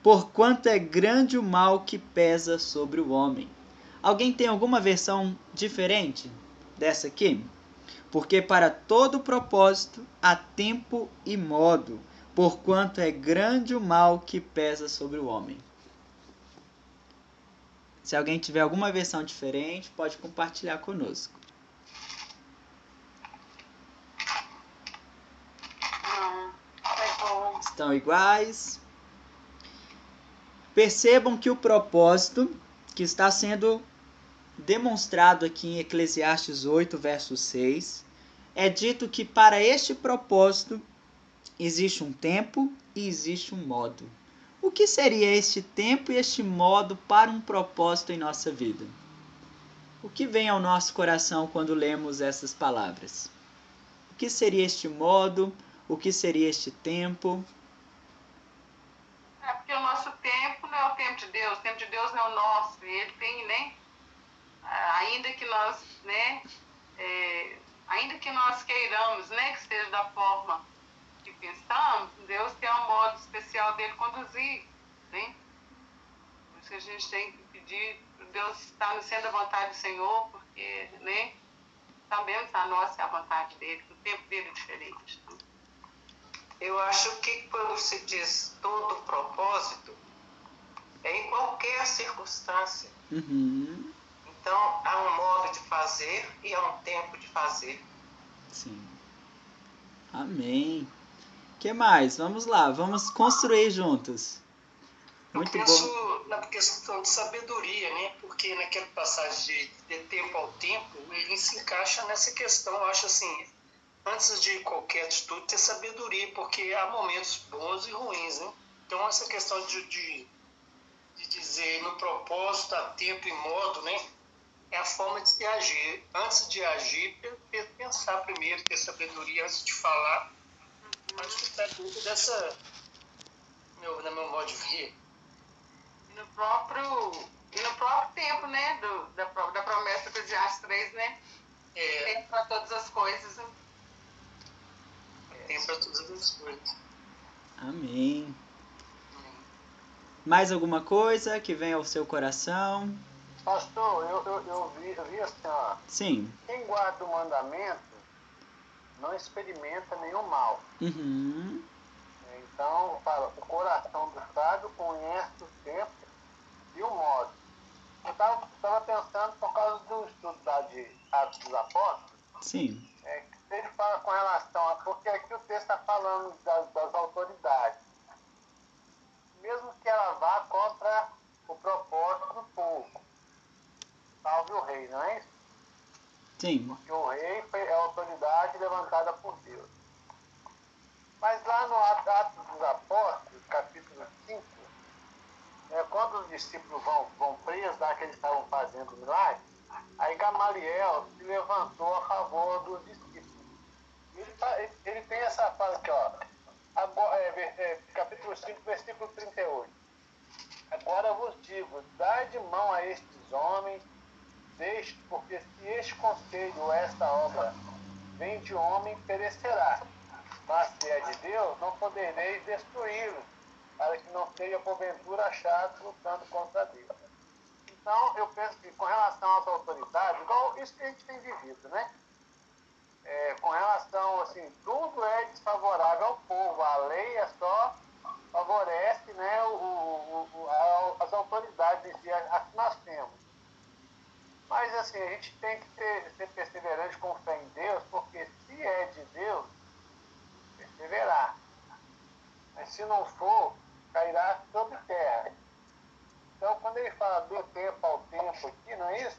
porquanto é grande o mal que pesa sobre o homem. Alguém tem alguma versão diferente dessa aqui? Porque para todo propósito há tempo e modo, porquanto é grande o mal que pesa sobre o homem. Se alguém tiver alguma versão diferente, pode compartilhar conosco. Estão iguais? Percebam que o propósito que está sendo demonstrado aqui em Eclesiastes 8, verso 6, é dito que para este propósito existe um tempo e existe um modo. O que seria este tempo e este modo para um propósito em nossa vida? O que vem ao nosso coração quando lemos essas palavras? O que seria este modo? O que seria este tempo? É porque o nosso tempo não é o tempo de Deus, o tempo de Deus não é o nosso. E ele tem, né? Ainda que nós, né? Ainda que nós queiramos, né? Que esteja da forma que pensamos, Deus tem um modo especial dele conduzir, né? Por isso que a gente tem que pedir para Deus estar sendo a vontade do Senhor, porque, né? Sabemos a nossa é a vontade dele, que o tempo dele é diferente. Eu acho que quando se diz todo propósito, é em qualquer circunstância. Uhum. Então, há um modo de fazer e há um tempo de fazer. Sim. Amém. O que mais? Vamos lá, vamos construir juntos. Muito eu penso bom. na questão de sabedoria, né? Porque naquela passagem de tempo ao tempo, ele se encaixa nessa questão. Eu acho assim, antes de qualquer atitude, ter sabedoria, porque há momentos bons e ruins, né? Então, essa questão de dizer no propósito, há tempo e modo, né? É a forma de se agir. Antes de agir, pensar primeiro, ter sabedoria antes de falar. Acho que está dentro dessa, na meu modo de ver. E no próprio tempo, né? Da promessa do Eclesiastes 3, né? Tempo para todas as coisas. Né? Tempo para todas as coisas. Amém. Mais alguma coisa que venha ao seu coração? Pastor, eu vi assim, ó. Sim. Quem guarda o mandamento não experimenta nenhum mal. Uhum. Então, fala, o coração do sábio conhece o tempo e o modo. Eu estava pensando, por causa do estudo de Atos dos Apóstolos, Sim. que ele fala com relação a... Porque aqui o texto está falando das autoridades. Mesmo que ela vá contra o propósito do povo. Salve o rei, não é isso? Sim. Porque o rei é a autoridade levantada por Deus. Mas lá no Atos dos Apóstolos, capítulo 5, quando os discípulos vão presos, lá que eles estavam fazendo milagre, aí Gamaliel se levantou a favor dos discípulos. Ele tem essa fala aqui, ó, capítulo 5, versículo 38. Agora vos digo, dai de mão a estes homens, porque se este conselho ou esta obra vem de homem, perecerá. Mas se é de Deus, não podereis destruí-lo, para que não seja porventura achado lutando contra Deus. Então, eu penso que com relação às autoridades, igual isso que a gente tem vivido, né? Com relação, assim, tudo é desfavorável ao povo. A lei só favorece, né, as autoridades em si, as que nós temos. Mas, assim, a gente tem que ser perseverante com fé em Deus, porque se é de Deus, perseverar. Mas se não for, cairá sobre terra. Então, quando ele fala do tempo ao tempo aqui, não é isso?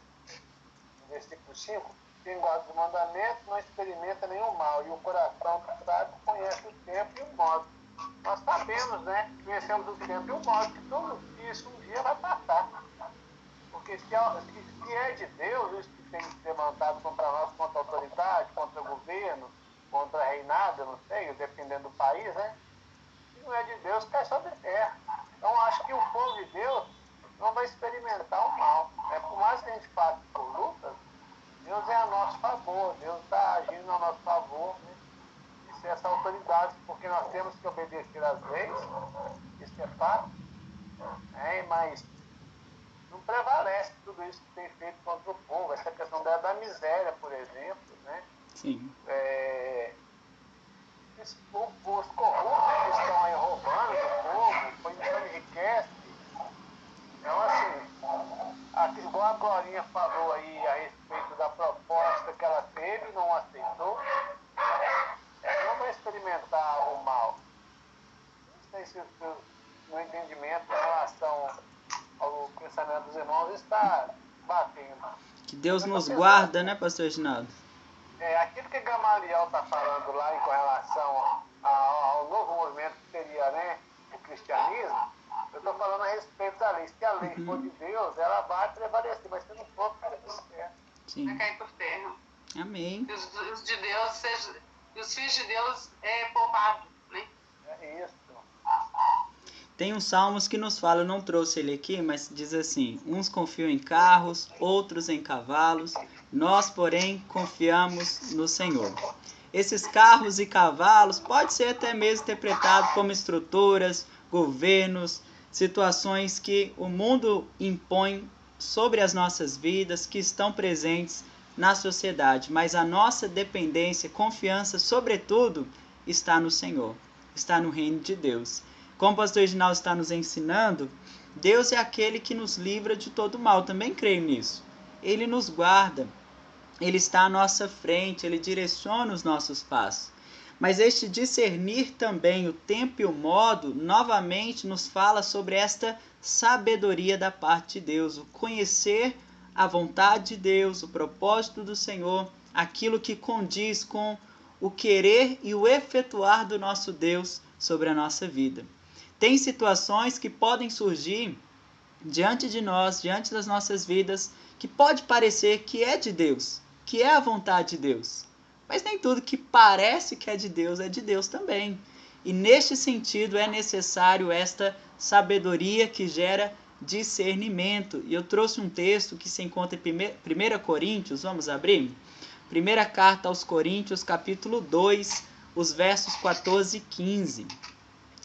No versículo 5, quem guarda os mandamentos não experimenta nenhum mal, e o coração do sábio conhece o tempo e o modo. Nós sabemos, né? Conhecemos o tempo e o modo, que tudo isso um dia vai passar. Porque se é de Deus, isso que tem que ser montado contra nós, contra a autoridade, contra o governo, contra a reinada, não sei, dependendo do país, né? Se não é de Deus, cai sobre a terra. Então, acho que o povo de Deus não vai experimentar o mal. Por mais que a gente passe por lutas, Deus é a nosso favor, Deus está agindo a nosso favor, né? Isso é essa autoridade, porque nós temos que obedecer às leis, isso é fato, mas não prevalece tudo isso que tem feito contra o povo, essa questão da miséria, por exemplo, né? Sim. Os corruptos que estão aí roubando do povo, enriquece. Então, assim, igual a Glorinha falou aí a respeito da proposta que ela teve, não aceitou, não vai experimentar o mal. Não sei se o meu entendimento em relação ao pensamento dos irmãos está batendo. Que Deus nos guarda, né, pastor Reginaldo? Aquilo que Gamaliel está falando lá em relação ao novo movimento que seria, né, o cristianismo, eu estou falando a respeito da lei. Se a lei for de Deus, ela vai prevalecer, mas se não for, cai por terra. Sim. Vai cair por terra. Amém. Os de Deus, os filhos de Deus é poupado, né? É isso. Tem uns salmos que nos falam, eu não trouxe ele aqui, mas diz assim: uns confiam em carros, outros em cavalos, nós, porém, confiamos no Senhor. Esses carros e cavalos pode ser até mesmo interpretado como estruturas, governos, situações que o mundo impõe sobre as nossas vidas, que estão presentes na sociedade, mas a nossa dependência, confiança, sobretudo, está no Senhor, está no reino de Deus. Como o pastor Reginaldo está nos ensinando, Deus é aquele que nos livra de todo mal. Também creio nisso. Ele nos guarda. Ele está à nossa frente. Ele direciona os nossos passos. Mas este discernir também o tempo e o modo, novamente nos fala sobre esta sabedoria da parte de Deus. O conhecer a vontade de Deus, o propósito do Senhor, aquilo que condiz com o querer e o efetuar do nosso Deus sobre a nossa vida. Tem situações que podem surgir diante de nós, diante das nossas vidas, que pode parecer que é de Deus, que é a vontade de Deus. Mas nem tudo que parece que é de Deus também. E neste sentido é necessário esta sabedoria que gera discernimento. E eu trouxe um texto que se encontra em 1 Coríntios, vamos abrir? Primeira carta aos Coríntios, capítulo 2, os versos 14 e 15.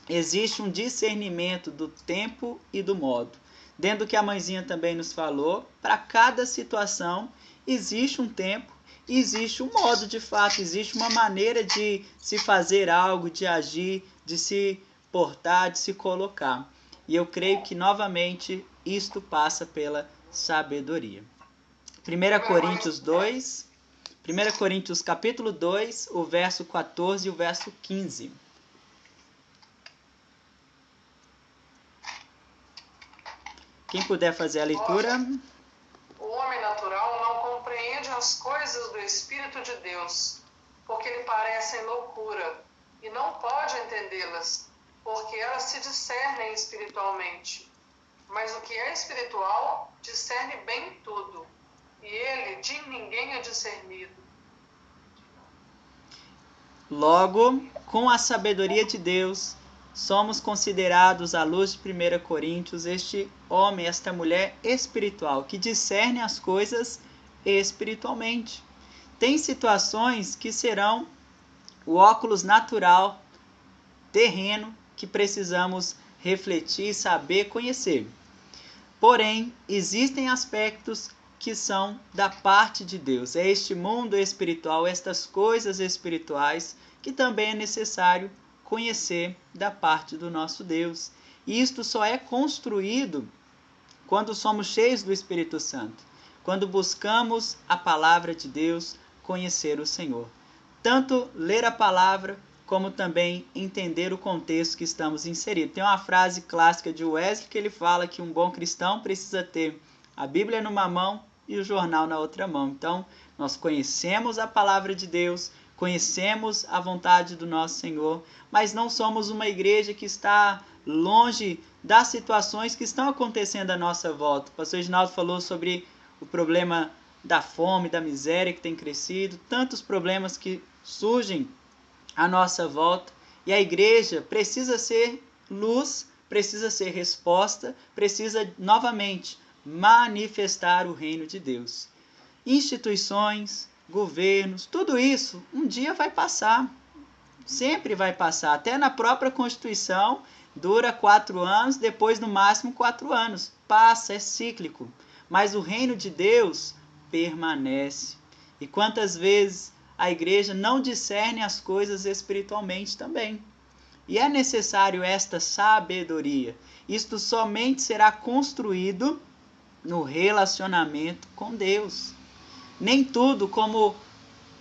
Existe um discernimento do tempo e do modo. Dentro do que a mãezinha também nos falou, para cada situação existe um tempo e existe um modo de fato, existe uma maneira de se fazer algo, de agir, de se portar, de se colocar. E eu creio que novamente isto passa pela sabedoria. 1 Coríntios capítulo 2, o verso 14 e o verso 15. Quem puder fazer a leitura. O homem natural não compreende as coisas do Espírito de Deus, porque lhe parecem loucura, e não pode entendê-las, porque elas se discernem espiritualmente. Mas o que é espiritual discerne bem tudo, e ele de ninguém é discernido. Logo, com a sabedoria de Deus, somos considerados, à luz de 1 Coríntios, este homem, esta mulher espiritual, que discerne as coisas espiritualmente. Tem situações que serão o óculos natural, terreno, que precisamos refletir, saber, conhecer. Porém, existem aspectos que são da parte de Deus. É este mundo espiritual, estas coisas espirituais, que também é necessário conhecer da parte do nosso Deus. E isto só é construído quando somos cheios do Espírito Santo, quando buscamos a palavra de Deus, conhecer o Senhor. Tanto ler a palavra, como também entender o contexto que estamos inseridos. Tem uma frase clássica de Wesley que ele fala que um bom cristão precisa ter a Bíblia numa mão e o jornal na outra mão. Então, nós conhecemos a palavra de Deus, conhecemos a vontade do nosso Senhor, mas não somos uma igreja que está longe das situações que estão acontecendo à nossa volta. O pastor Reginaldo falou sobre o problema da fome, da miséria que tem crescido, tantos problemas que surgem à nossa volta, e a igreja precisa ser luz, precisa ser resposta, precisa novamente manifestar o reino de Deus. Instituições, governos, tudo isso um dia vai passar, sempre vai passar, até na própria Constituição dura 4 anos, depois no máximo 4 anos, passa, é cíclico, mas o reino de Deus permanece. E quantas vezes a igreja não discerne as coisas espiritualmente também. E é necessário esta sabedoria. Isto somente será construído no relacionamento com Deus. Nem tudo como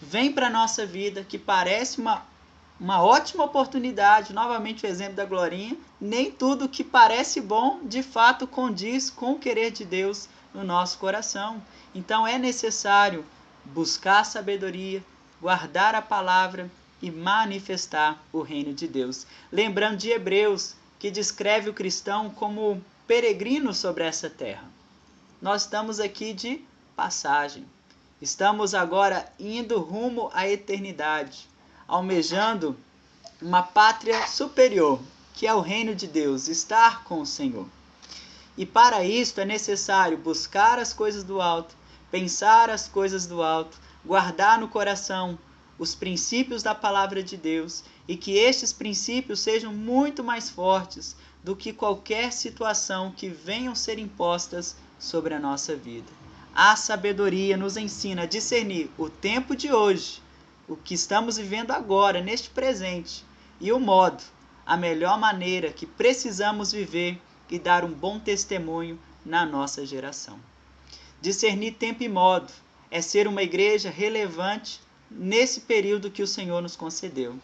vem para a nossa vida, que parece uma ótima oportunidade, novamente o exemplo da Glorinha, nem tudo que parece bom, de fato condiz com o querer de Deus no nosso coração. Então é necessário buscar sabedoria, guardar a palavra e manifestar o reino de Deus. Lembrando de Hebreus, que descreve o cristão como peregrino sobre essa terra. Nós estamos aqui de passagem. Estamos agora indo rumo à eternidade, almejando uma pátria superior, que é o reino de Deus, estar com o Senhor. E para isso é necessário buscar as coisas do alto, pensar as coisas do alto, guardar no coração os princípios da palavra de Deus e que estes princípios sejam muito mais fortes do que qualquer situação que venham ser impostas sobre a nossa vida. A sabedoria nos ensina a discernir o tempo de hoje, o que estamos vivendo agora, neste presente, e o modo, a melhor maneira que precisamos viver e dar um bom testemunho na nossa geração. Discernir tempo e modo é ser uma igreja relevante nesse período que o Senhor nos concedeu.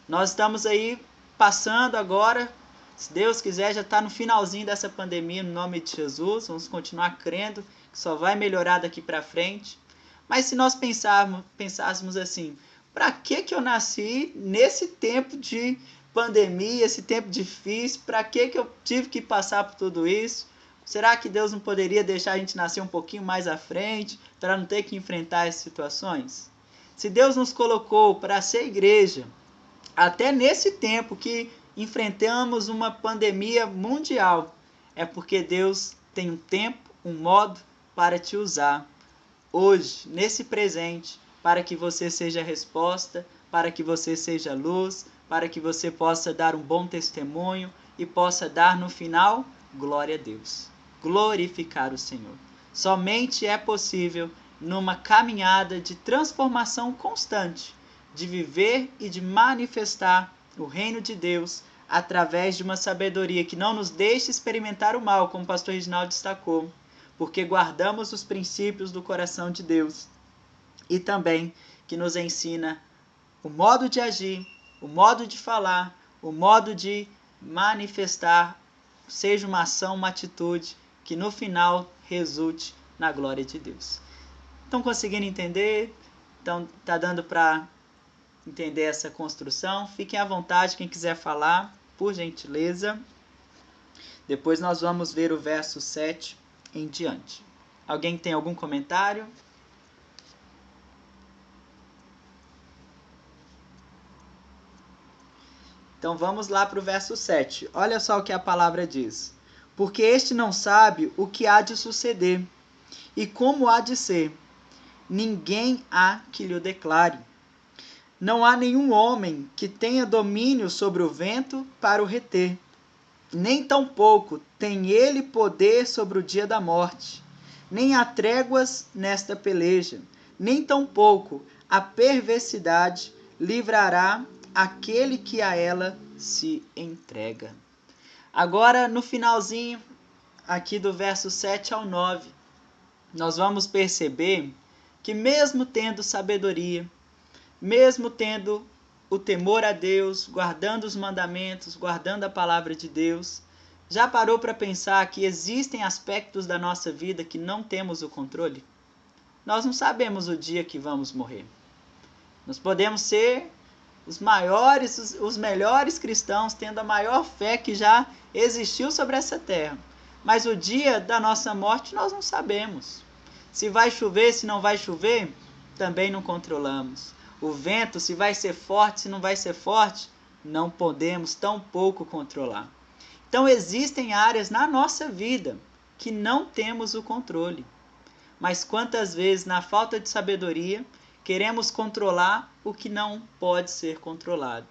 Nós estamos aí passando agora, se Deus quiser, já está no finalzinho dessa pandemia, no nome de Jesus, vamos continuar crendo que só vai melhorar daqui para frente. Mas se nós pensássemos assim, para que eu nasci nesse tempo de pandemia, esse tempo difícil, para que eu tive que passar por tudo isso? Será que Deus não poderia deixar a gente nascer um pouquinho mais à frente, para não ter que enfrentar essas situações? Se Deus nos colocou para ser igreja, até nesse tempo que enfrentamos uma pandemia mundial, é porque Deus tem um tempo, um modo para te usar hoje, nesse presente, para que você seja resposta, para que você seja luz, para que você possa dar um bom testemunho e possa dar no final glória a Deus, glorificar o Senhor. Somente é possível numa caminhada de transformação constante, de viver e de manifestar o reino de Deus através de uma sabedoria que não nos deixe experimentar o mal, como o pastor Reginaldo destacou, porque guardamos os princípios do coração de Deus, e também que nos ensina o modo de agir, o modo de falar, o modo de manifestar, seja uma ação, uma atitude, que no final resulte na glória de Deus. Estão conseguindo entender? Então, está dando para entender essa construção? Fiquem à vontade, quem quiser falar, por gentileza. Depois nós vamos ver o verso 7 em diante. Alguém tem algum comentário? Então vamos lá para o verso 7. Olha só o que a palavra diz. Porque este não sabe o que há de suceder, e como há de ser. Ninguém há que lhe o declare. Não há nenhum homem que tenha domínio sobre o vento para o reter. Nem tampouco tem ele poder sobre o dia da morte. Nem há tréguas nesta peleja. Nem tampouco a perversidade livrará aquele que a ela se entrega. Agora, no finalzinho, aqui do verso 7 ao 9, nós vamos perceber que mesmo tendo sabedoria, mesmo tendo o temor a Deus, guardando os mandamentos, guardando a palavra de Deus, já parou para pensar que existem aspectos da nossa vida que não temos o controle? nós não sabemos o dia que vamos morrer. Nós podemos ser os maiores, os melhores cristãos, tendo a maior fé que já existiu sobre essa terra. Mas o dia da nossa morte nós não sabemos. Se vai chover, se não vai chover, também não controlamos. O vento, se vai ser forte, se não vai ser forte, não podemos tampouco controlar. Então existem áreas na nossa vida que não temos o controle. Mas quantas vezes, na falta de sabedoria, queremos controlar o que não pode ser controlado.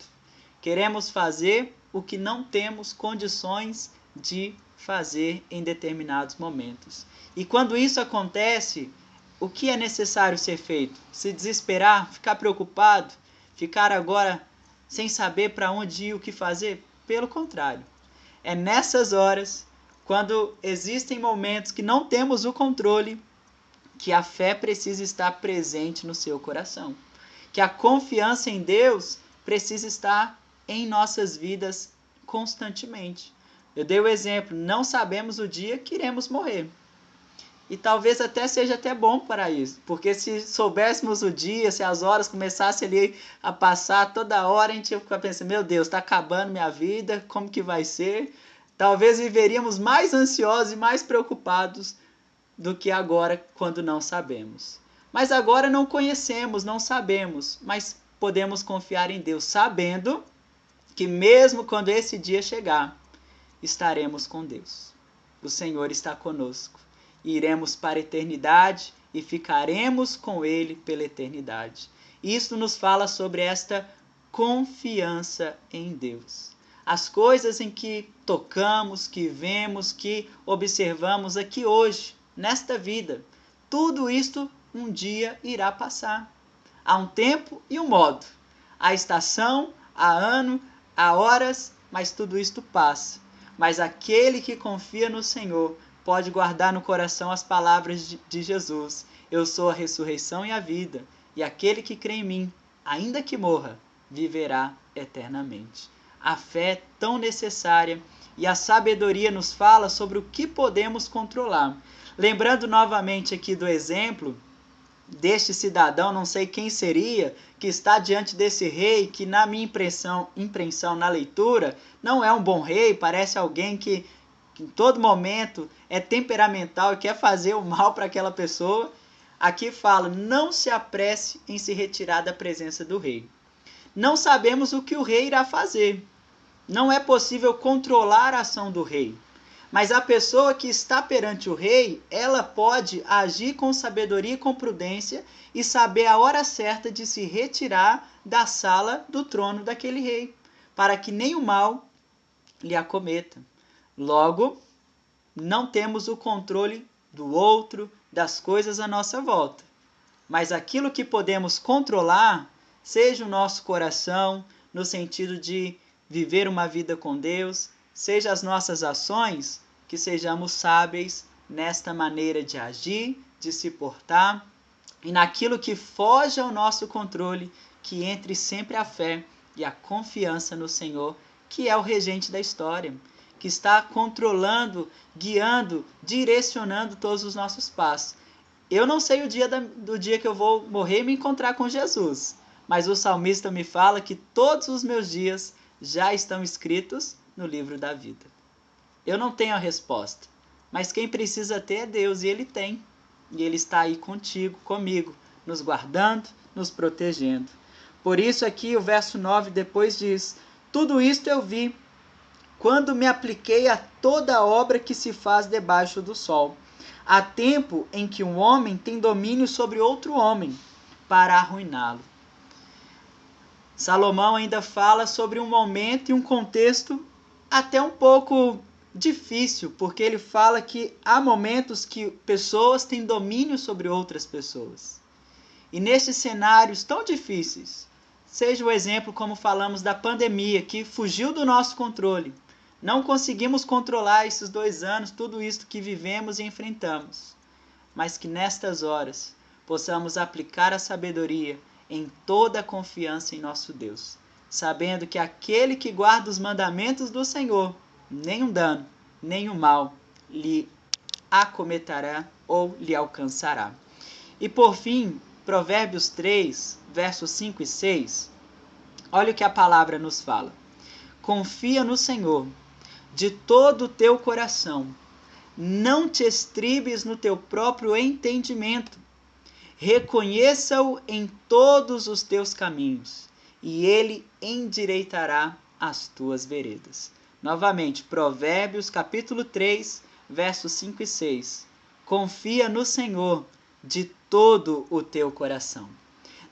Queremos fazer o que não temos condições de fazer em determinados momentos. E quando isso acontece, o que é necessário ser feito? Se desesperar, ficar preocupado, ficar agora sem saber para onde ir, o que fazer? Pelo contrário. É nessas horas, quando existem momentos que não temos o controle, que a fé precisa estar presente no seu coração. Que a confiança em Deus precisa estar em nossas vidas constantemente. Eu dei o exemplo, não sabemos o dia que iremos morrer. E talvez até seja até bom para isso, porque se soubéssemos o dia, se as horas começassem ali a passar toda hora, a gente ia ficar pensando, meu Deus, está acabando minha vida, como que vai ser? Talvez viveríamos mais ansiosos e mais preocupados do que agora, quando não sabemos. Mas agora não conhecemos, não sabemos, mas podemos confiar em Deus, sabendo que mesmo quando esse dia chegar, estaremos com Deus. O Senhor está conosco. Iremos para a eternidade e ficaremos com Ele pela eternidade. Isso nos fala sobre esta confiança em Deus. As coisas em que tocamos, que vemos, que observamos aqui hoje, nesta vida, tudo isto um dia irá passar. Há um tempo e um modo. Há estação, há ano, há horas, mas tudo isto passa. Mas aquele que confia no Senhor pode guardar no coração as palavras de Jesus. Eu sou a ressurreição e a vida, e aquele que crê em mim, ainda que morra, viverá eternamente. A fé é tão necessária e a sabedoria nos fala sobre o que podemos controlar. Lembrando novamente aqui do exemplo deste cidadão, não sei quem seria, que está diante desse rei, que na minha impressão na leitura, não é um bom rei, parece alguém que em todo momento é temperamental e quer fazer o mal para aquela pessoa. Aqui fala, não se apresse em se retirar da presença do rei. Não sabemos o que o rei irá fazer. Não é possível controlar a ação do rei. Mas a pessoa que está perante o rei, ela pode agir com sabedoria e com prudência e saber a hora certa de se retirar da sala do trono daquele rei, para que nem o mal lhe acometa. Logo, não temos o controle do outro, das coisas à nossa volta. Mas aquilo que podemos controlar, seja o nosso coração, no sentido de viver uma vida com Deus, seja as nossas ações, que sejamos sábeis nesta maneira de agir, de se portar, e naquilo que foge ao nosso controle, que entre sempre a fé e a confiança no Senhor, que é o regente da história, que está controlando, guiando, direcionando todos os nossos passos. Eu não sei o dia do dia que eu vou morrer e me encontrar com Jesus, mas o salmista me fala que todos os meus dias já estão escritos no livro da vida. Eu não tenho a resposta, mas quem precisa ter é Deus, e Ele tem. E Ele está aí contigo, comigo, nos guardando, nos protegendo. Por isso aqui o verso 9 depois diz, tudo isto eu vi, quando me apliquei a toda a obra que se faz debaixo do sol. Há tempo em que um homem tem domínio sobre outro homem, para arruiná-lo. Salomão ainda fala sobre um momento e um contexto até um pouco difícil, porque ele fala que há momentos que pessoas têm domínio sobre outras pessoas. E nesses cenários tão difíceis, seja o exemplo como falamos da pandemia, que fugiu do nosso controle. Não conseguimos controlar esses 2 anos, tudo isso que vivemos e enfrentamos. Mas que nestas horas possamos aplicar a sabedoria em toda a confiança em nosso Deus, sabendo que aquele que guarda os mandamentos do Senhor, nenhum dano, nenhum mal lhe acometerá ou lhe alcançará. E por fim, Provérbios 3, versos 5 e 6, olha o que a palavra nos fala. Confia no Senhor de todo o teu coração. Não te estribes no teu próprio entendimento. Reconheça-o em todos os teus caminhos, e ele endireitará as tuas veredas. Novamente, Provérbios capítulo 3, versos 5 e 6. Confia no Senhor de todo o teu coração.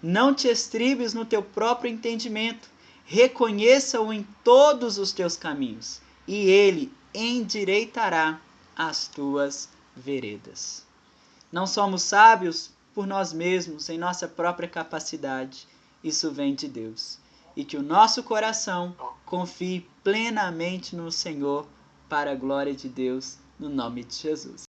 Não te estribes no teu próprio entendimento. Reconheça-o em todos os teus caminhos, e ele endireitará as tuas veredas. Não somos sábios por nós mesmos, em nossa própria capacidade. Isso vem de Deus. E que o nosso coração confie plenamente no Senhor, para a glória de Deus, no nome de Jesus.